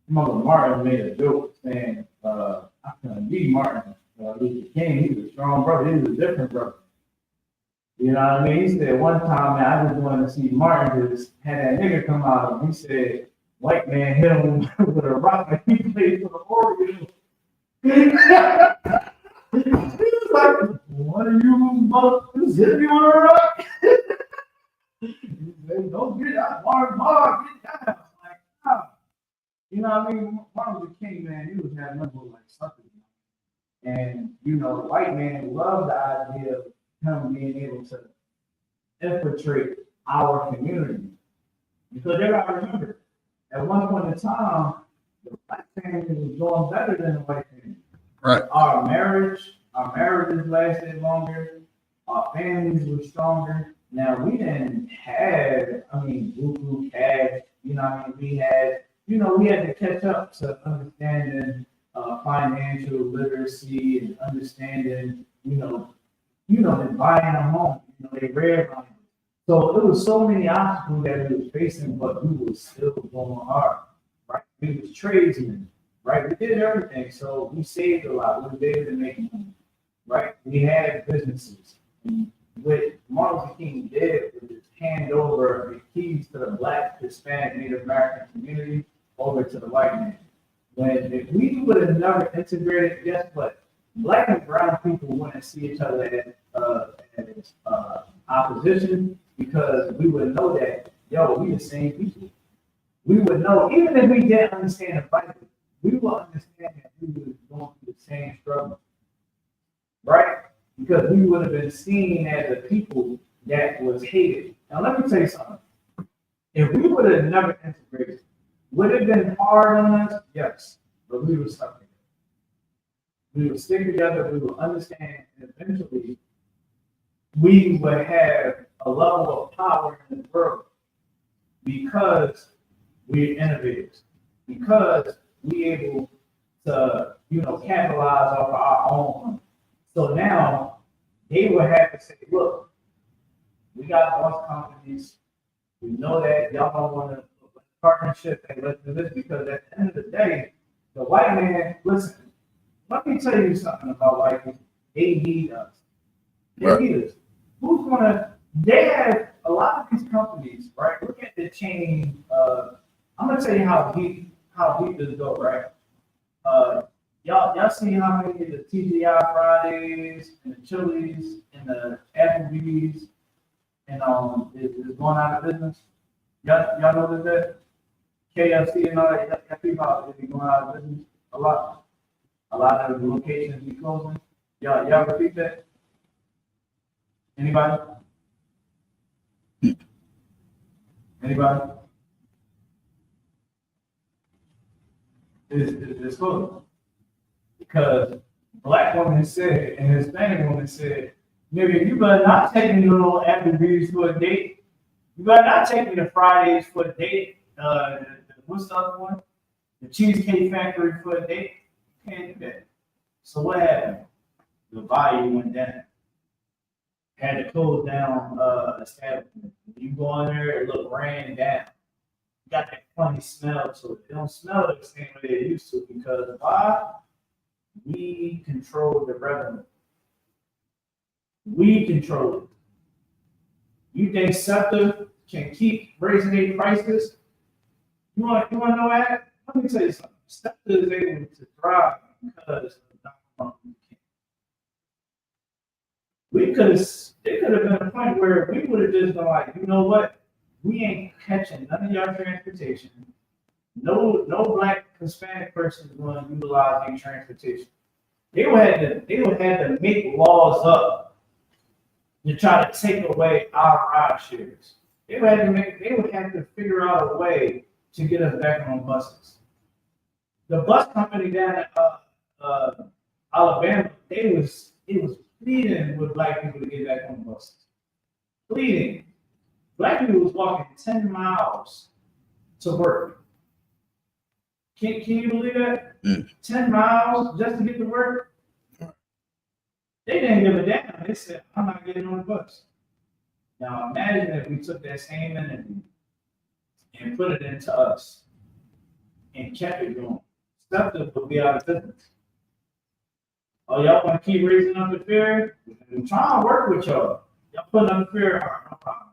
Mother Martin made a joke saying, I couldn't be Martin Luther King. He was a strong brother. He was a different brother. You know what I mean? He said one time, man, I just wanted to see Martin just had that nigga come out of him. He said, white man hit him with a rock and he played for the Orioles. He was like, what are you motherfuckers hit me with a rock? He said, don't get out, Martin, get down. Like, nah. You know what I mean? Martin Luther King, man, he was having nothing like sucker. And, the white man loved the idea of him being able to infiltrate our community. Because they gotta remember, at one point in time, the black family was doing better than the white family. Right. Our marriages lasted longer, our families were stronger. Now we didn't have, Google cash, we had to catch up to understanding financial literacy and understanding, and buying a home, they read on it. So there was so many obstacles that we were facing, but we were still going hard, right? We was tradesmen, right? We did everything, so we saved a lot. We were able to make money, right? We had businesses. And what Martin Luther King did was just hand over the keys to the Black, Hispanic, Native American community over to the white man. If we would have never integrated, guess what? Black and brown people wouldn't see each other as opposition, because we would know that, we the same people. We would know, even if we didn't understand the Bible, we would understand that we were going through the same struggle, right? Because we would have been seen as a people that was hated. Now, let me tell you something. If we would have never integrated, would it have been hard on us? Yes, but we would stuck together. We would stick together, we would understand, and eventually we would have a level of power in the world because we're innovators, because we're able to, capitalize off of our own money. So now they would have to say, look, we got boss companies. We know that y'all don't want to partnership and let's do this, because at the end of the day, the white man, listen, let me tell you something about white people. They need us. They need us. Who's gonna, they have a lot of these companies, right? Look at the chain. I'm gonna tell you how deep this go, right? Y'all see how many of the TGI Fridays and the Chili's and the Applebee's and is going out of business? Y'all know that? KFC and all that, y'all people out there going out of business a lot. A lot of the locations be closing. Y'all repeat that? Anybody? Anybody? It's closing. Because black women said and Hispanic women said, nigga, you better not take me to little Applebee's for a date. You better not take me to Fridays for a date. What's the other one? The Cheesecake Factory for a date. You can't do that. So what happened? The value went down. Had to close down establishment. You go in there, it look ran down. You got that funny smell to it. They don't smell the same way they used to, because why? We control the revenue. We control it. You think SEPTA can keep raising their prices? You want to know that? Let me tell you something. SEPTA is able to thrive because of Dr. Martin Luther King. There could have been a point where we would have just been like, you know what? We ain't catching none of your transportation. No black Hispanic person is going to utilize their transportation. They would have to make laws up to try to take away our ride shares. They would have to figure out a way to get us back on buses. The bus company down in Alabama, it was pleading with black people to get back on buses. Pleading. Black people was walking 10 miles to work. Can you believe that? 10 miles just to get to work? They didn't give a damn. They said, I'm not getting on the bus. Now imagine if we took that same energy and put it into us and kept it going. Stuff that would be out of business. Oh, y'all want to keep raising up the fear? I'm trying to work with y'all. Y'all putting up the fear. All right, no problem.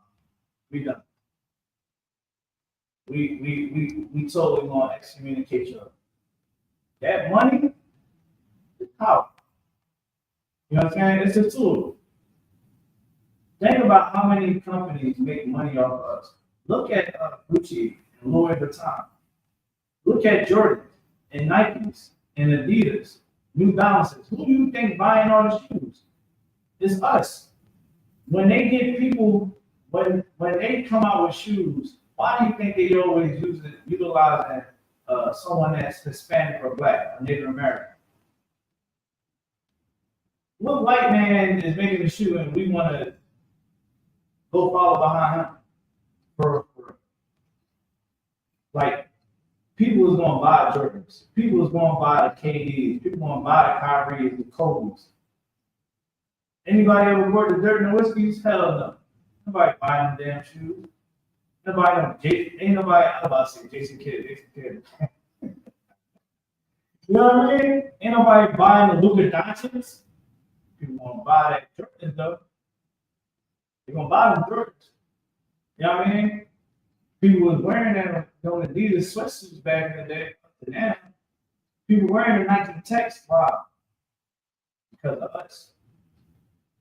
We done. We totally want to excommunicate y'all. That money is power. You know what I'm saying? It's a tool. Think about how many companies make money off of us. Look at Gucci and Louis Vuitton. Look at Jordan and Nikes and Adidas, New Balances. Who do you think buying all the shoes? It's us. When they get people, when they come out with shoes, why do you think they always utilizing someone that's Hispanic or Black or Native American? What white man is making the shoe and we want to go follow behind him? Like, people is going to buy Jordans. People is going to buy the KDs. People going to buy the Kyries, the Kobe's. Anybody ever bought the dirt and the whiskeys? Hell no. Nobody buying them damn shoes. Ain't nobody, I'm about to say Jason Kidd. You know what I mean? Ain't nobody buying the Luka Doncic. People gonna buy that Jordans though. They're gonna buy them Jordans. You know what I mean? People was wearing them on Adidas sweatsuits back in the day. Now, people wearing the Nike Techs. Why? Because of us.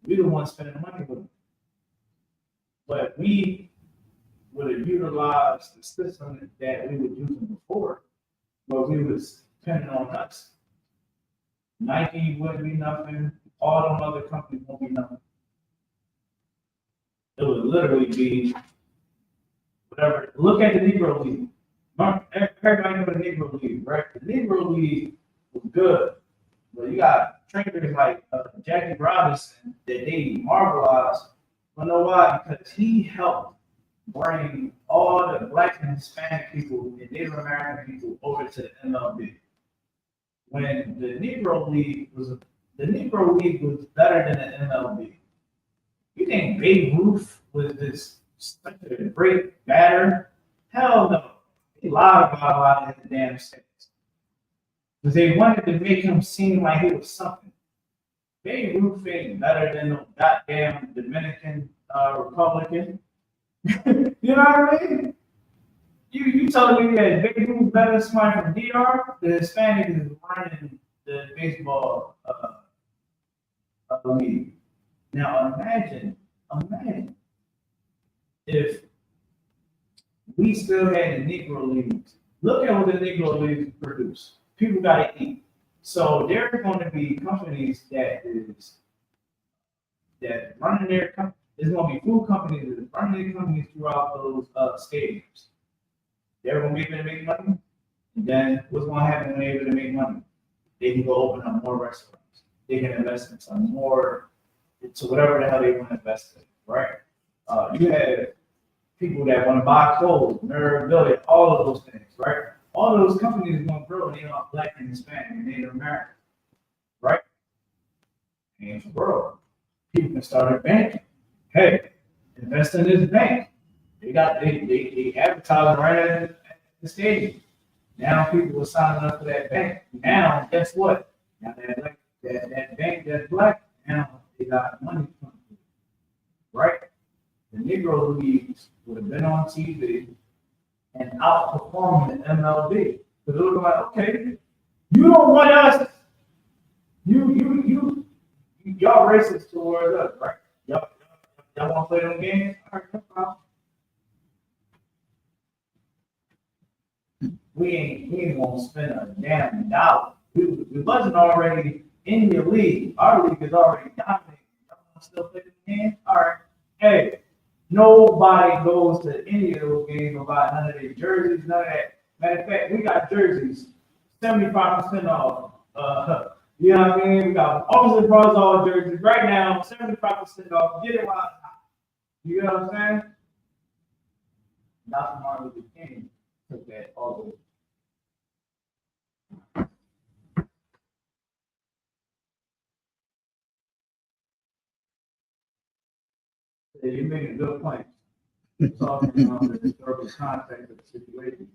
We the ones spending the money with them. But we would have utilized the system that we were using before, but we was depending on us. Nike wouldn't be nothing. All them other companies won't be nothing. It would literally be whatever. Look at the Negro League. Everybody know the Negro League, right? The Negro League was good, but you got trainers like Jackie Robinson that they marvelized. You know why? Because he helped bring all the Black and Hispanic people and Native American people over to the MLB. When the Negro League was better than the MLB. You think Babe Ruth was this such a great batter? Hell no. He lied about a lot of his damn states. Because they wanted to make him seem like he was something. Babe Ruth ain't better than no goddamn Dominican Republican. You know what I mean? You telling me that Babe Ruth better than somebody from DR? The Hispanic is running the baseball league. Now imagine if we still had the Negro Leagues. Look at what the Negro Leagues produce. People gotta eat. So there are going to be companies that running their company. There's going to be food companies that running their companies throughout those stadiums. They're going to be able to make money. And then what's going to happen when they're able to make money? They can go open up more restaurants. They can invest into more, into whatever the hell they want to invest in, right? You have people that want to buy clothes, memorabilia, all of those things, right? All of those companies are going to grow, and they are Black and Hispanic and Native American, right? And the world, people can start a bank. Hey, invest in this bank. They advertise right at the stadium. Now people are signing up for that bank. Now, guess what? Now that bank that's Black, now they got money coming through, right? The Negro Leagues would have been on TV and outperforming the MLB. Because it was like, okay, you don't want us. Y'all racist towards us, right? Y'all want to play them games? All right, no problem. We ain't gonna spend a damn dollar. We wasn't already in your league. Our league is already dominated. Y'all still picking the game? All right. Hey, nobody goes to any of those games about none of their jerseys, none of that. Matter of fact, we got jerseys 75% off. You know what I mean? We got Officer Barzal jerseys right now, 75% off. Get it while it's hot. You know what I'm saying? Dr. Martin Luther King took that all the way. You're making a good point. Talking about the historical context of the situation.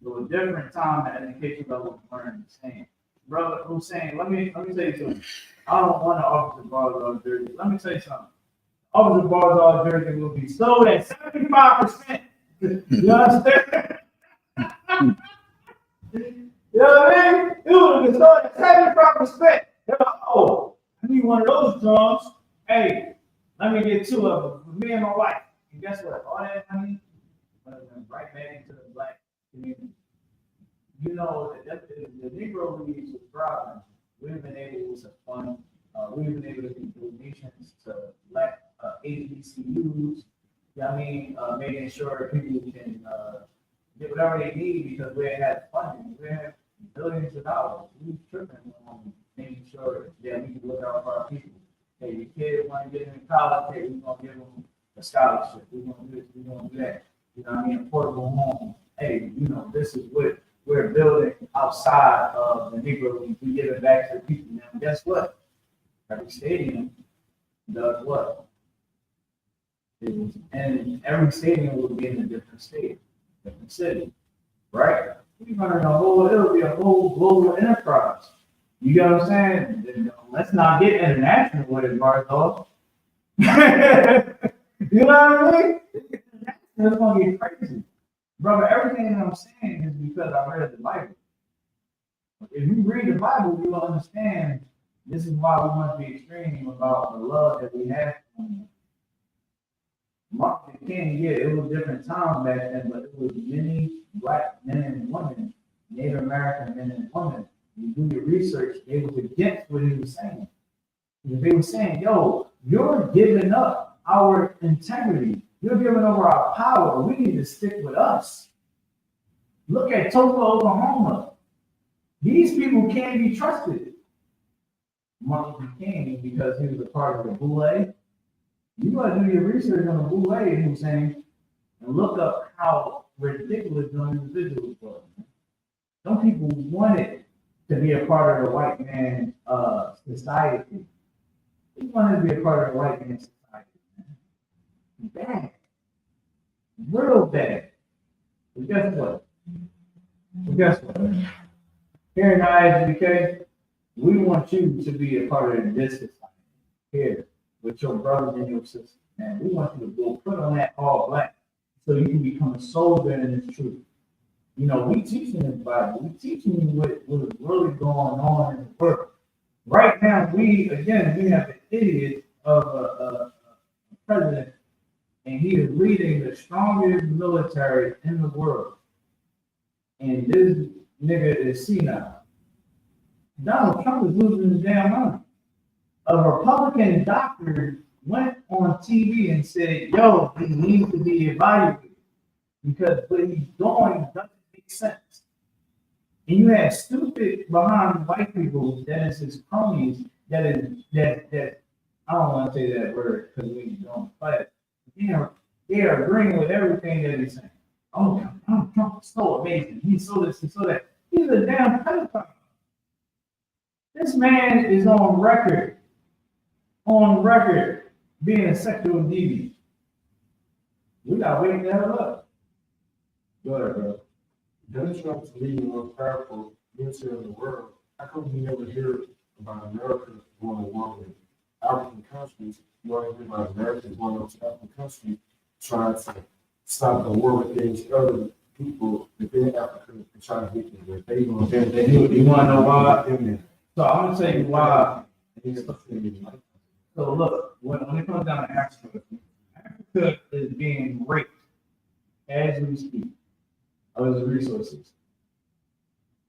So a different time at education level learning the same. Brother Hussein, let me tell you something. I don't want to Officer Barzal jersey. Let me tell you something. Officer Barzal jersey will be sold at 75%. You understand? You know what I mean? It would have been sold at 75%. Oh, I need one of those drums. Hey, let me get 2 of them for me and my wife. And guess what? All that money went right back into the black community. You know, the Negro Leagues was thriving. We've been able to fund, we've been able to do donations to black HBCUs. You know what I mean? Making sure people can get whatever they need because we had funding. We had billions of dollars. We were tripping on making sure that we can look out for our people. Hey, your kids want to get into college, hey, we're going to give them a scholarship. We're going to do this, we're going to do that. You know what I mean? A portable home. Hey, you know, this is what we're building outside of the Negro League. We give it back to the people. Now, guess what? Every stadium does what? And every stadium will be in a different state, different city, right? We're running it'll be a whole global enterprise. You get what I'm saying? Then let's not get international with it, Barzal. You know what I mean? It's going to get crazy. Brother, everything that I'm saying is because I read the Bible. If you read the Bible, you will understand this is why we must be extreme about the love that we have. Martin Luther King, yeah, it was different times back then, but it was many black men and women, Native American men and women. You do your research, they was against what he was saying. They were saying, yo, you're giving up our integrity. You're giving over our power. We need to stick with us. Look at Tulsa, Oklahoma. These people can't be trusted. Martin Luther King, because he was a part of the Boule. You got to do your research on the Boule, he was saying, and look up how ridiculous those individuals were. Some people wanted to be a part of the white man's society. They wanted to be a part of the white man's society. Bad. Real bad. But guess what? Here in ISBK, we want you to be a part of this society. Here, with your brothers and your sisters. Man, we want you to go put on that all black so you can become a soldier in this truth. You know, we teaching this Bible. We teaching you what is really going on in the world. Right now, we have an idiot of a president, and he is leading the strongest military in the world. And this nigga is senile. Donald Trump is losing his damn mind. A Republican doctor went on TV and said, yo, he needs to be evaluated because what he's doing doesn't make sense. And you have stupid behind white people that is his cronies that I don't want to say that word because we don't fight. They are agreeing with everything that he's saying. Oh, Donald Trump is so amazing. He's so this, he's so that. He's a damn pedophile. This man is on record being a sexual deviant. We gotta wake the hell up. Go ahead, bro. Donald Trump is leading the most powerful military in the world. How come we never hear about America going to war with African countries? You always hear about America going to African countries trying to stop the war against other people within Africa and trying to get them where they want them. You want to know why? So I'm gonna tell you why. So look, when it comes down to Africa, Africa is being raped as we speak of its resources.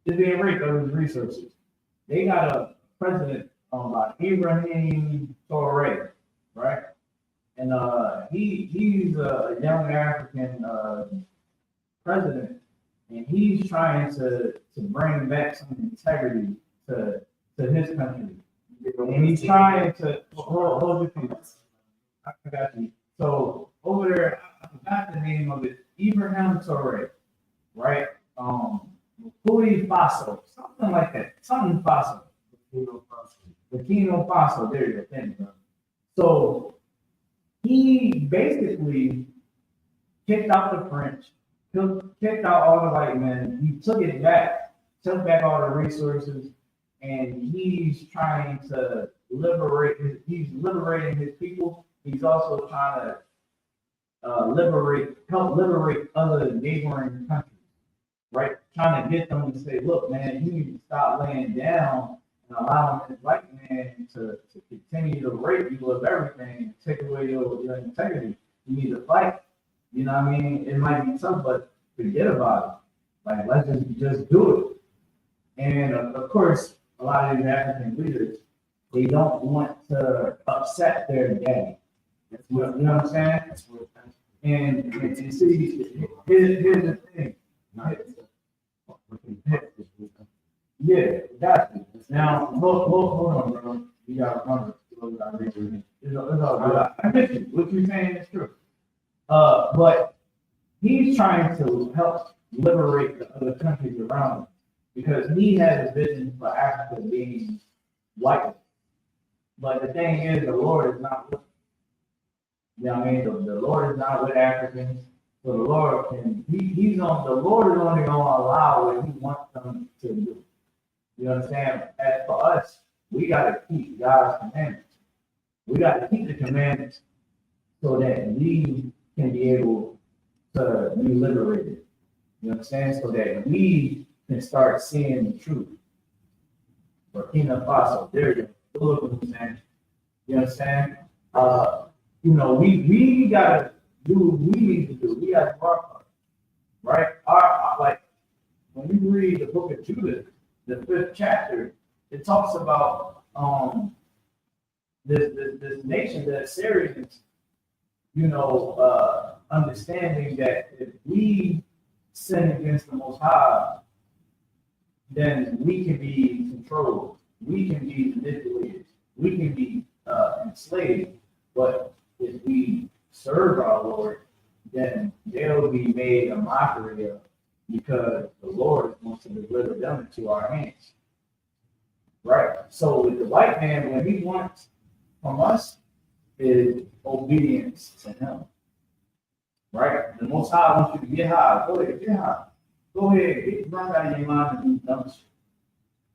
It's being raped of its resources. They got a president by Ibrahim Torre, right? And he's a young African president, and he's trying to bring back some integrity to his country. And he's trying to hold your peace. I got you. So over there, I forgot the name of it. Ibrahim Torre, right? Burkina Faso, something like that. Something Faso. Burkina Faso. There you go. Thank you, bro. So he basically kicked out the French, kicked out all the white men. He took it back, took back all the resources, and he's trying to he's liberating his people. He's also trying to help liberate other neighboring countries, right? Trying to get them to say, look, man, you need to stop laying down and allowing this white man to continue to rape you of everything and take away your integrity. You need to fight. You know what I mean? It might be tough, but forget about it. Like, let's just do it. And of course, a lot of these African leaders, they don't want to upset their daddy. You know what I'm saying? And see, here's the thing. Yeah, got you. Now, hold on, bro. You got to run it. It's all good. I get you. What you're saying is true. But he's trying to help liberate the other countries around him because he has a vision for Africa being white. But the thing is, the Lord is not with, you know what I mean? The Lord is not with Africans. So the Lord the Lord is only going to allow what he wants them to do. You know what I'm saying? As for us, we got to keep God's commandments. We got to keep the commandments so that we can be able to be liberated. You know what I'm saying? So that we can start seeing the truth. Burkina Faso, there you go. Look what I'm saying. You know what I'm saying? We gotta do what we need to do. We gotta work, right? Like when you read the book of Judah, the 5th chapter, it talks about this nation, the Assyrians, understanding that if we sin against the Most High, then we can be controlled, we can be manipulated, we can be enslaved. But if we serve our Lord, then they'll be made a mockery of because the Lord wants to deliver them into our hands. Right? So with the white man, what he wants from us is obedience to him. Right? The Most High wants you to get high. Go ahead, get high. Go ahead, get drunk out of your mind and do dumb shit.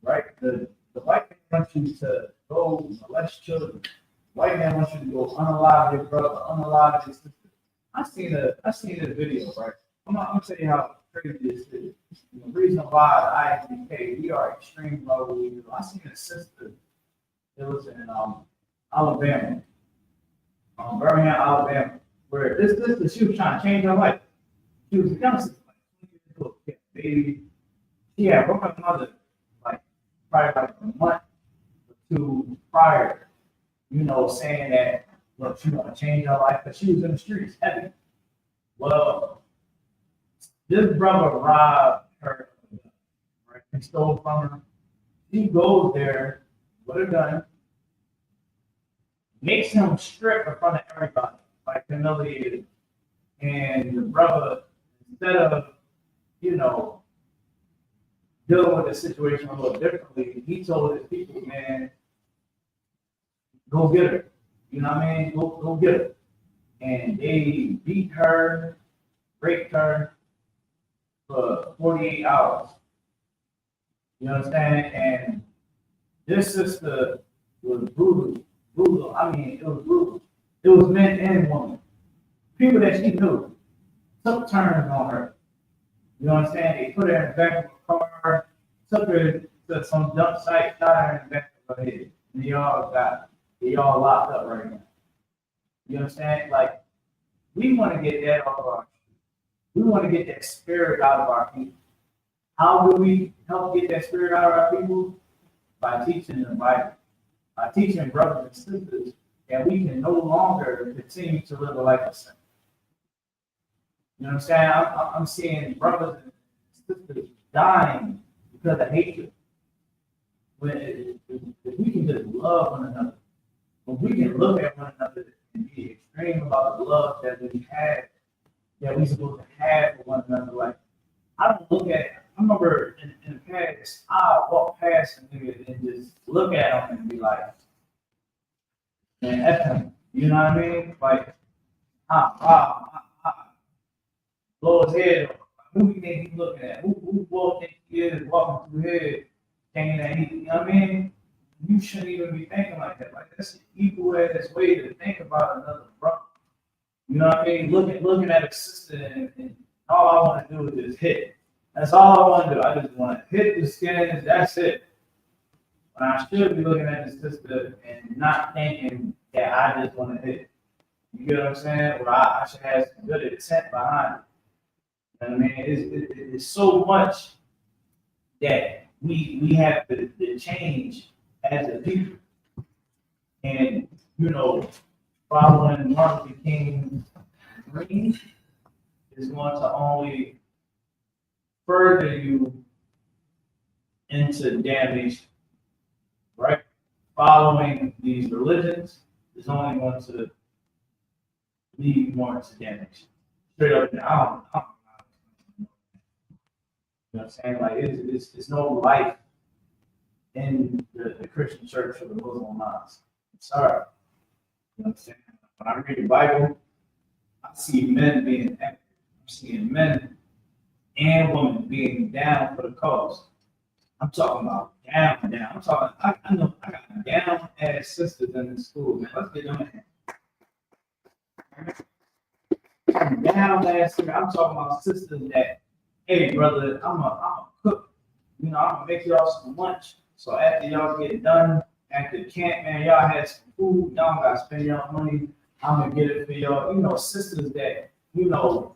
Right? The white man wants you to go molest children. White man wants you to go unalive your brother, unalive your sister. I seen a video, right? I'm gonna tell you how crazy this is. The reason why ISBK, we are extreme level leaders. I seen a sister. It was in Alabama, Birmingham, Alabama, where this sister, she was trying to change her life. She was a young sister, like baby. She had broken her mother like probably like a month or two prior. Saying that, look, she want to change her life, but she was in the streets, heavy. Well, this brother robbed her, right? He stole from her. He goes there with a gun, makes him strip in front of everybody, like humiliated. And the brother, instead of, dealing with the situation a little differently, he told his people, man, go get her. You know what I mean? Go get her. And they beat her, raped her for 48 hours. You understand? And this sister was brutal. I mean, it was brutal. It was men and women. People that she knew took turns on her. You know what I'm saying? They put her in the back of a car, took her to some dump site, shot her in the back of her head. And they all locked up right now. You understand? Like, we want to get that off our, we want to get that spirit out of our people. How do we help get that spirit out of our people? By teaching the Bible. teaching brothers and sisters that we can no longer continue to live a life of sin. You know what I'm saying? I'm seeing brothers and sisters dying because of hatred. When if we can just love one another, when we can look at one another and be extreme about the love that we have, that we're supposed to have for one another. Like, I don't look at, I remember in the past, I walk past a nigga and just look at him and be like, man, F him. You know what I mean? Like, blow his head off. Who do you think he's looking at? Who think he is walking through here thinking that he, you know what I mean? You shouldn't even be thinking like that. Like, that's an evil ass way to think about another brother. You know what I mean? Looking at a sister and all I want to do is just hit. That's all I want to do. I just want to hit the skin. That's it. But I should be looking at the sister and not thinking that I just want to hit. You get what I'm saying? Or I should have some good intent behind it. You know what I mean? It's so much that we have to change as a people. And, you know, following Martin Luther King dream is going to only further you into damnation, right? Following these religions is only going to lead you more into damnation. Straight up, I don't you know what I'm saying? Like, it's no life in the Christian church or the Muslim mosque. I'm sorry. You know what I'm saying? When I read the Bible, I see men being active. I'm seeing men and women being down for the cause. I'm talking about down. I'm talking, I know I got down ass sisters in the school, man. Let's get them in. Down ass sisters. I'm talking about sisters that, hey brother, I'm a cook. You know, I'm gonna make y'all some lunch. So after y'all get done at the camp, man, y'all had some food. Y'all gotta spend y'all money. I'm gonna get it for y'all. You know, sisters that, you know,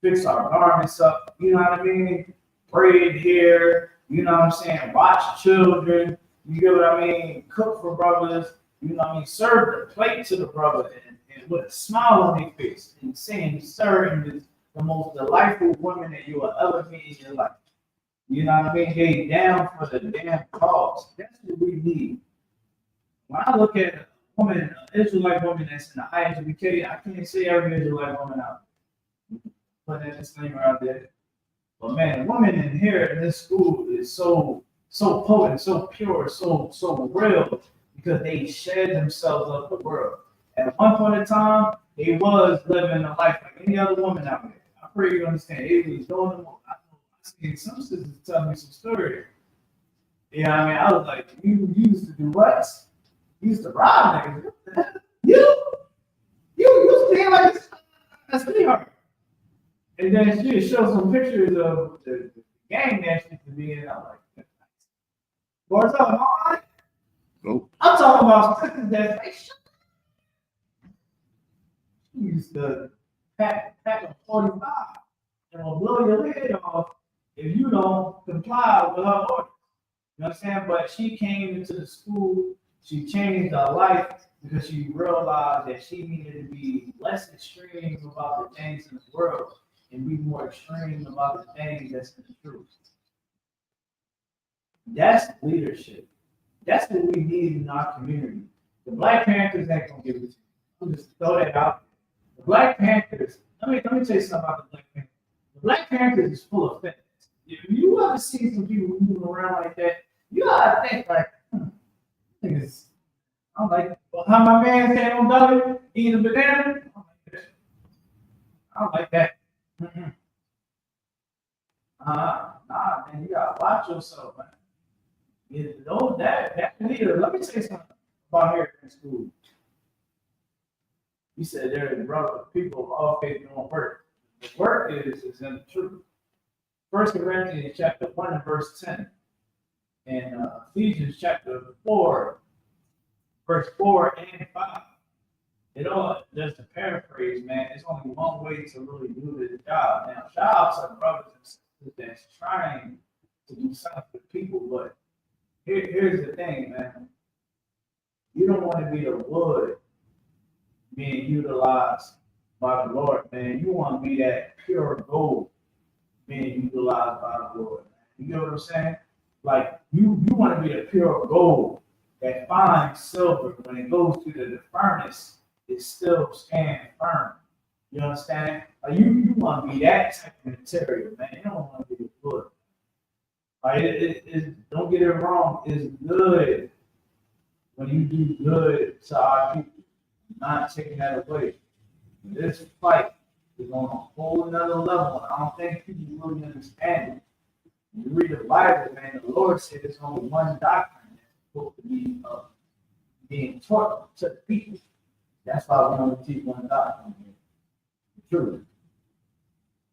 fix our garments up. You know what I mean? Braid hair. You know what I'm saying? Watch children. You get what I mean? Cook for brothers. You know what I mean? Serve the plate to the brother and with a smile on their face and saying, sir, and the most delightful woman that you will ever meet in your life. You know what I mean? They down for the damn cause. That's what we need. When I look at a woman, an Israelite woman that's in the ISUPK, I can't say every Israelite woman out. Put that disclaimer out there. But man, women in here in this school is so potent, so pure, so real because they shed themselves of the world. At one point in time, they was living a life like any other woman out there. I pray you understand. They was doing them. I seen some sisters tell me some stories. You know what I mean? I was like, you used to do what? You used to rob niggas. You stand like a sweetheart. And then she showed some pictures of the gang that she used to be in. I'm like, what's up, am I right? Nope. I'm talking about sisters that say, shut up. She used to pack a 45 and will blow your head off if you don't comply with her orders. You know what I'm saying? But she came into the school, she changed her life because she realized that she needed to be less extreme about the things in the world and be more extreme about the things that's in the truth. That's leadership. That's what we need in our community. The Black Panthers ain't gonna give it to you. I'm just throw that out there. The Black Panthers, let me tell you something about the Black Panthers. The Black Panthers is full of fitness. If you ever see some people moving around like that, you gotta think like, niggas. I'm like, well, how my man said on W, eating a banana. I don't like that. Mm-mm. Nah, man, you gotta watch yourself, man. You know that leader. Let me say something about here in school. You said there are brother people of all faith doing work. The work is in the truth. 1 Corinthians chapter 1 and verse 10. And Ephesians chapter 4, verse 4 and 5. It all, just to paraphrase, man, it's only one way to really do this job. Now, shout out to the brothers and sisters that's trying to do something for people, but here's the thing, man. You don't want to be the wood being utilized by the Lord, man. You want to be that pure gold being utilized by the Lord. You know what I'm saying? Like you want to be the pure gold, that fine silver when it goes through the furnace, it still stands firm. You understand? Like you want to be that type of material, man. You don't want to be the wood. Like don't get it wrong. It's good when you do good to our people, not taking that away. This fight is on a whole another level. I don't think people really understand it. When you read the Bible, man, the Lord said there's only one doctrine that's supposed to be being taught to the people. That's why we only teach one doctrine here. The truth.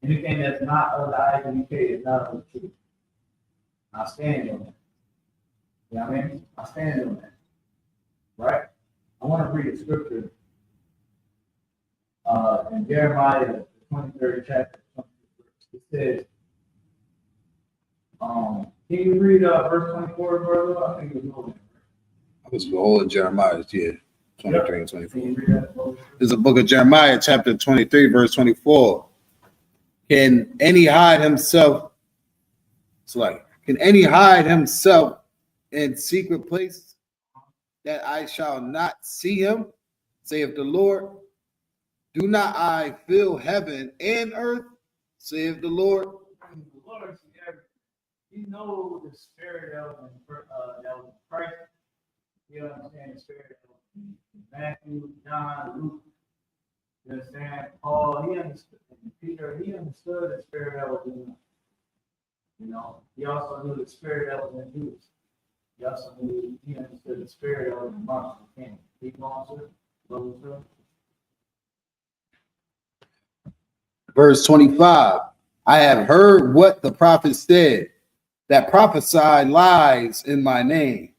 Anything that's not of the IUK is not of the truth. I stand on that. You know what I mean? I stand on that. Right? I want to read a scripture in Jeremiah, the 23rd chapter, 23rd verse. It says, can you read verse 24, brother? I think it was over. I was holding Jeremiah, yeah, 23 and 24. Can you read that? There's a book of Jeremiah, chapter 23, verse 24. Can any hide himself? It's like, can any hide himself in secret places that I shall not see him? Saith the Lord. Do not I fill heaven and earth? Saith the Lord. The Lord, you know the spirit that was in Christ. You understand the spirit that was in Matthew, John, Luke. You understand? Paul, he understood. Peter, he understood the spirit that was in him. You know, he also knew the spirit that was in Judas. He also knew he understood the spirit that was in Mark. Keep going, sir. Verse 25. I have heard what the prophet said, that prophesied lies in my name.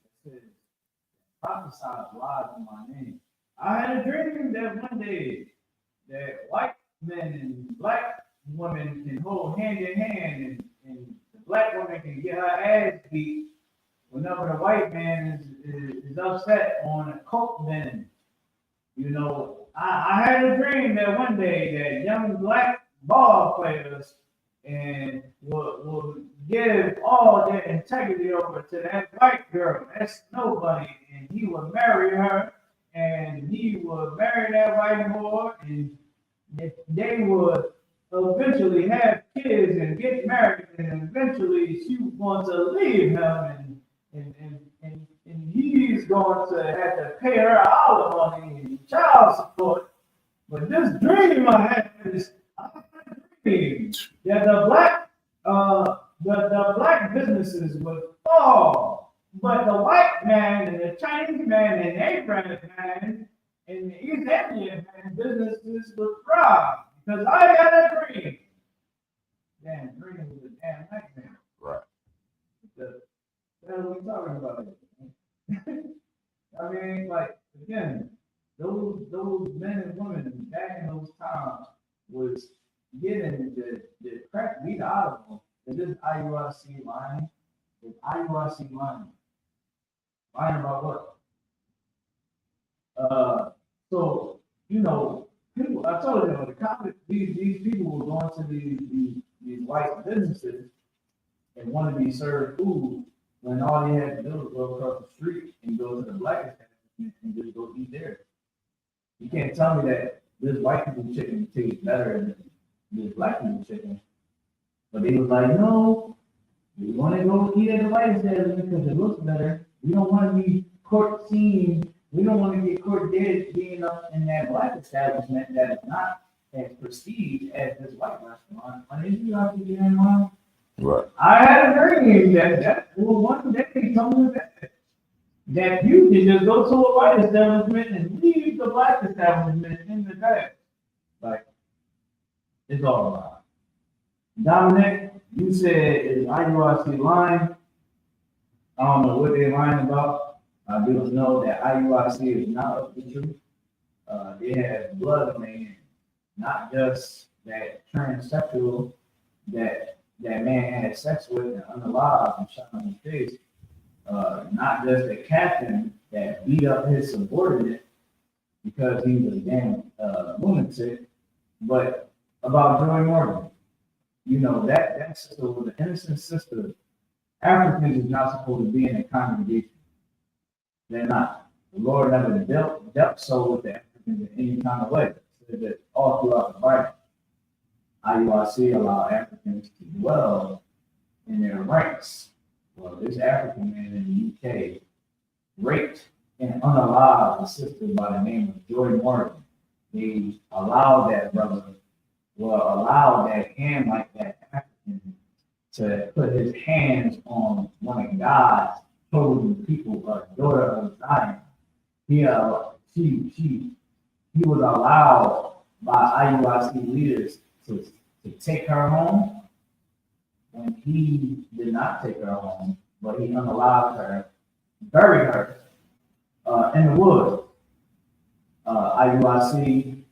Prophesied lies in my name. I had a dream that one day that white men and black women can hold hand in hand, and the black woman can get her ass beat whenever the white man is upset on a coke bin. You know, I had a dream that one day that young black ball players and will give all their integrity over to that white girl, that's nobody, and he will marry her, and he will marry that white boy, and they would eventually have kids and get married, and eventually she wants to leave him, and he's going to have to pay her alimony and child support. But this dream I had is that the black businesses would fall, but the white man and the Chinese man and the Arab man and the East Indian man businesses would thrive because I had a dream. Damn, dream was a damn nightmare. Right. What are we talking about? I mean, like again, those men and women back in those times was getting the crap beat out of them. Is this IUIC lying? Is IUIC lying? Lying about what? So you know, people. I told you, the college, these people were going to these white businesses and want to be served food when all they had to do was go across the street and go to the black establishment and just go eat there. You can't tell me that this white people chicken tastes better than this black people chicken. But they was like, no, we want to go eat at the white establishment because it looks better. We don't want to be caught seen. We don't want to get caught dead being up in that black establishment that is not as prestige as this white restaurant. I mean, you have to get in mind. Right. I had a dream that one day coming back that you can just go to a white establishment and leave the black establishment in the back. Like, it's all right. Dominic, you said is IUIC lying. I don't know what they're lying about. I do know that IUIC is not up to the truth. They have blood in their hand, not just that transsexual that man had sex with and unalive and shot on his face. Not just the captain that beat up his subordinate because he was a damn lunatic. But about Joy Morgan, you know, that sister was an innocent sister. Africans is not supposed to be in a congregation. They're not. The Lord never dealt so with the Africans in any kind of way. Said that all throughout the Bible, IUIC allow Africans to dwell in their ranks. Well, this African man in the UK raped and unalived a sister by the name of Joy Morgan. They allowed that brother, allowed that hand like that African to put his hands on one of God's chosen people, a daughter of Zion. He was allowed by IUIC leaders to take her home, and he did not take her home, but he unalived her, buried her in the woods. IUIC,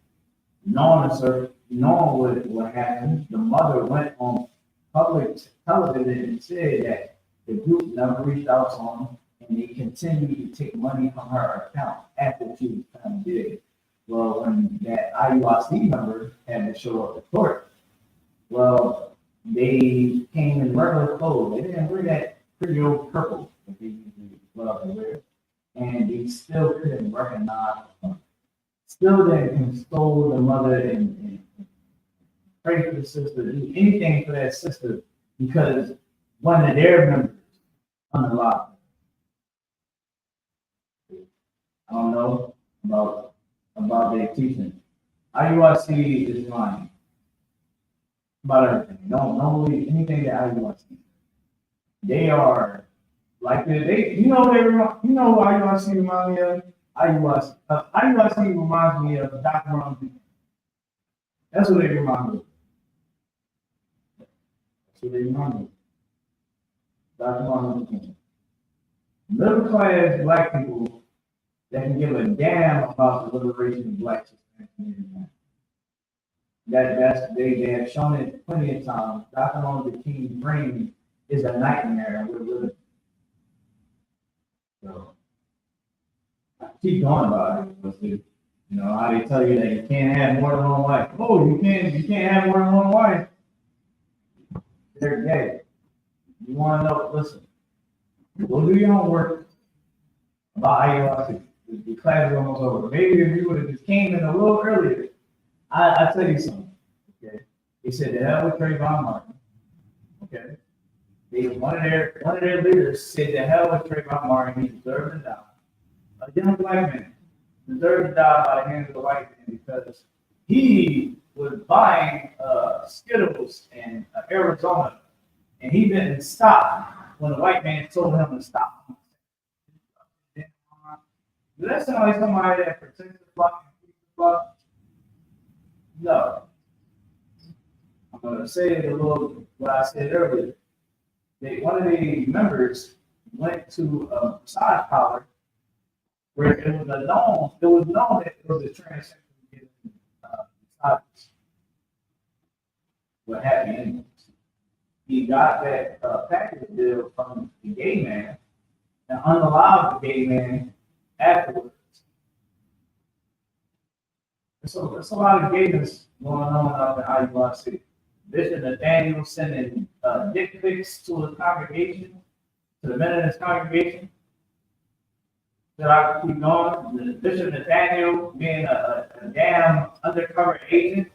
knowing what happened, the mother went on public television and said that the group never reached out to him, and they continued to take money from her account after she was found dead. Well, when that IUIC member had to show up to court, well, they came in regular clothes. They didn't wear that pretty old purple that they usually love to wear, and they still couldn't recognize them. Still didn't console the mother and pray for the sister, do anything for that sister because one of their members unalived. I don't know about their teaching. IUIC is lying about everything. Don't believe anything that IUIC. They are like you know who IUIC reminds me of? IUIC reminds me of Dr. Martin Luther King. That's what they remind me of. That's what they remind me of. Dr. Martin Luther King. Middle class black people that can give a damn about the liberation of blacks. They have shown it plenty of times. Dr. Martin Luther King's brain is a nightmare, and we're living. So I keep going about it. But you know how they tell you that you can't have more than one wife. Oh, you can't have more than one wife. They're gay. You want to know? Listen, go do your homework about IUIC. The class is almost over. Maybe if you would have just came in a little earlier, I tell you something. Okay, they said the hell with Trayvon Martin. Okay, one of their leaders said the hell with Trayvon Martin. He deserved to die. A young black man deserved to die by the hands of the white man because he was buying Skittles in Arizona, and he didn't stop when the white man told him to stop. Does that sound like somebody that protects the flock and keeps the flock? No. I'm going to say a little what I said earlier. One of the members went to a massage parlor where it was known that it was a transsexual getting massages. What happened anyways? He got that package deal from the gay man and unallowed the gay man afterwards. So there's a lot of gayness going on out in IUIC. Bishop Nathaniel sending dick pics to his congregation, to the men in his congregation. Should I keep going? Bishop Nathaniel being a damn undercover agent.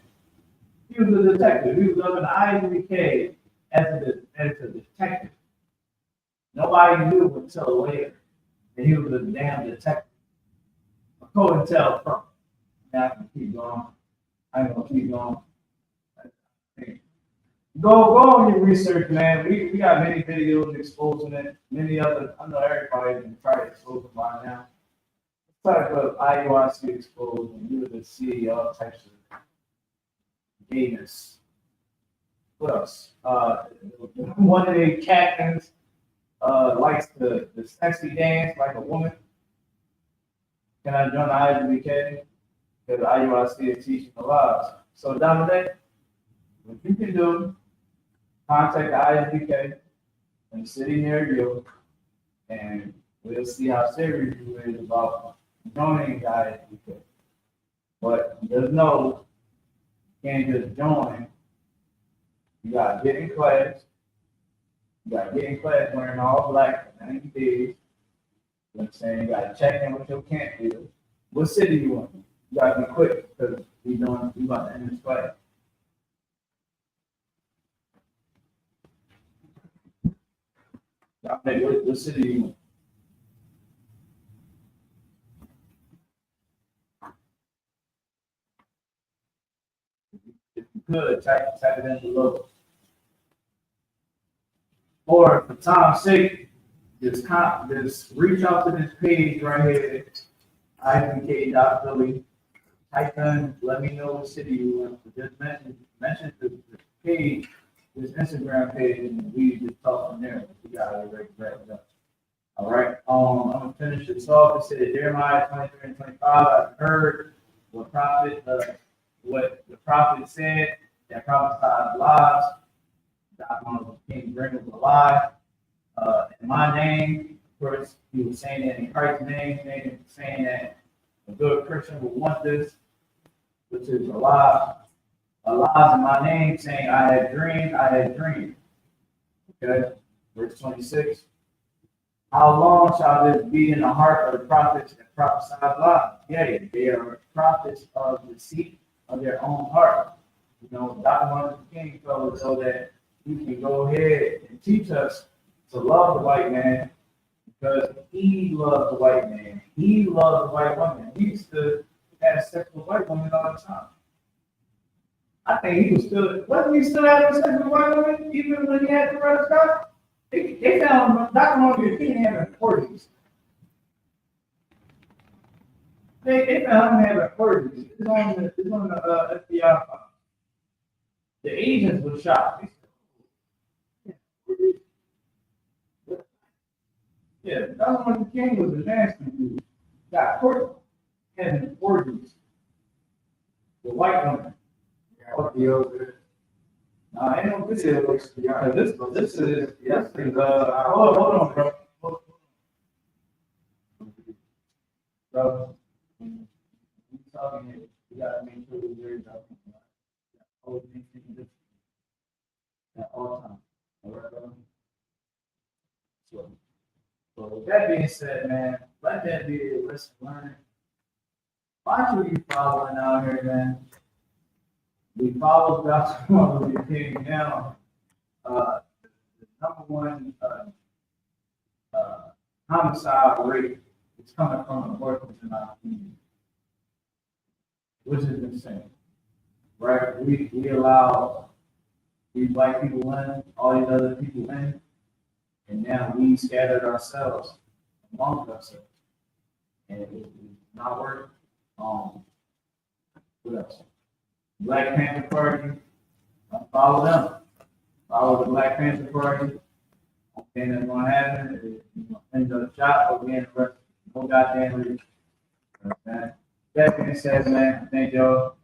He was a detective. He was up in the IUIC as a detective. Nobody knew until later that he was a damn detective. A COINTELPRO. Now I can keep going. I'm gonna keep going. Go on your research, man. We got many videos exposing it. Many other, I know everybody can try to expose them by now. Type of IUIC exposed, and you would see all types of gayness. What else? One of the captains likes the sexy dance like a woman. Can I join the IUIC? Because IUIC is teaching the laws. So Dominic, what you can do, contact the IUIC in the city near you and we'll see how serious you is about joining ISUK. But just know, you can't just join. You gotta get in class. You gotta get in class wearing all black for 90 days. You know what I'm saying? You gotta check in with your camp leader. What city you in? You gotta be quick because we about to end this class. Hey, what city you in? If you could, type it in below. Or for time's sake, just reach out to this page right here, IPK.Philly. Type in, let me know what city you in. Just mention the page, this Instagram page, and we just talk from there. We got it already wrapped up. All right. I'm gonna finish this off. It said Jeremiah 23 and 25. I've heard what the prophet said that prophesied lies. God wanted the king bring up a lie. In my name, of course, he was saying that in Christ's name, saying that a good Christian would want this, which is a lie. A lie in my name, saying I had dreamed. Okay, verse 26. How long shall this be in the heart of the prophets that prophesy lies? Yea, they are prophets of deceit of their own heart. You know, Dr. Martin Luther King told us so that you can go ahead and teach us to love the white man because he loved the white man. He loved the white woman. He used to have sex with white women all the time. I think he was wasn't he still having sex with white women even when he had the red scarf? They found Dr. Martin Luther King having orgies. They found him having orgies. It's on the FBI file. The agents were shocked. Yeah, Dr. Martin Luther King was a nasty dude. Got caught having orgies with white women. No, ain't no video. This is hold on, bro. Bro, when you talking here, you gotta make sure you're very talking about. Always maintain this at all times. All right, bro? So with that being said, man, let that be a lesson learned. Why should you following out here, man? We follow Dr. Martin Luther King now. The number one homicide rate is coming from abortions in our community, which is insane, right? We allow these white people in, all these other people in, and now we scattered ourselves among ourselves, and it's not working. What else? Black Panther Party, follow them. Follow the Black Panther Party. Okay, that's gonna happen. You're gonna end up shot or being arrested. No goddamn reason. Okay. That being said, man, thank y'all.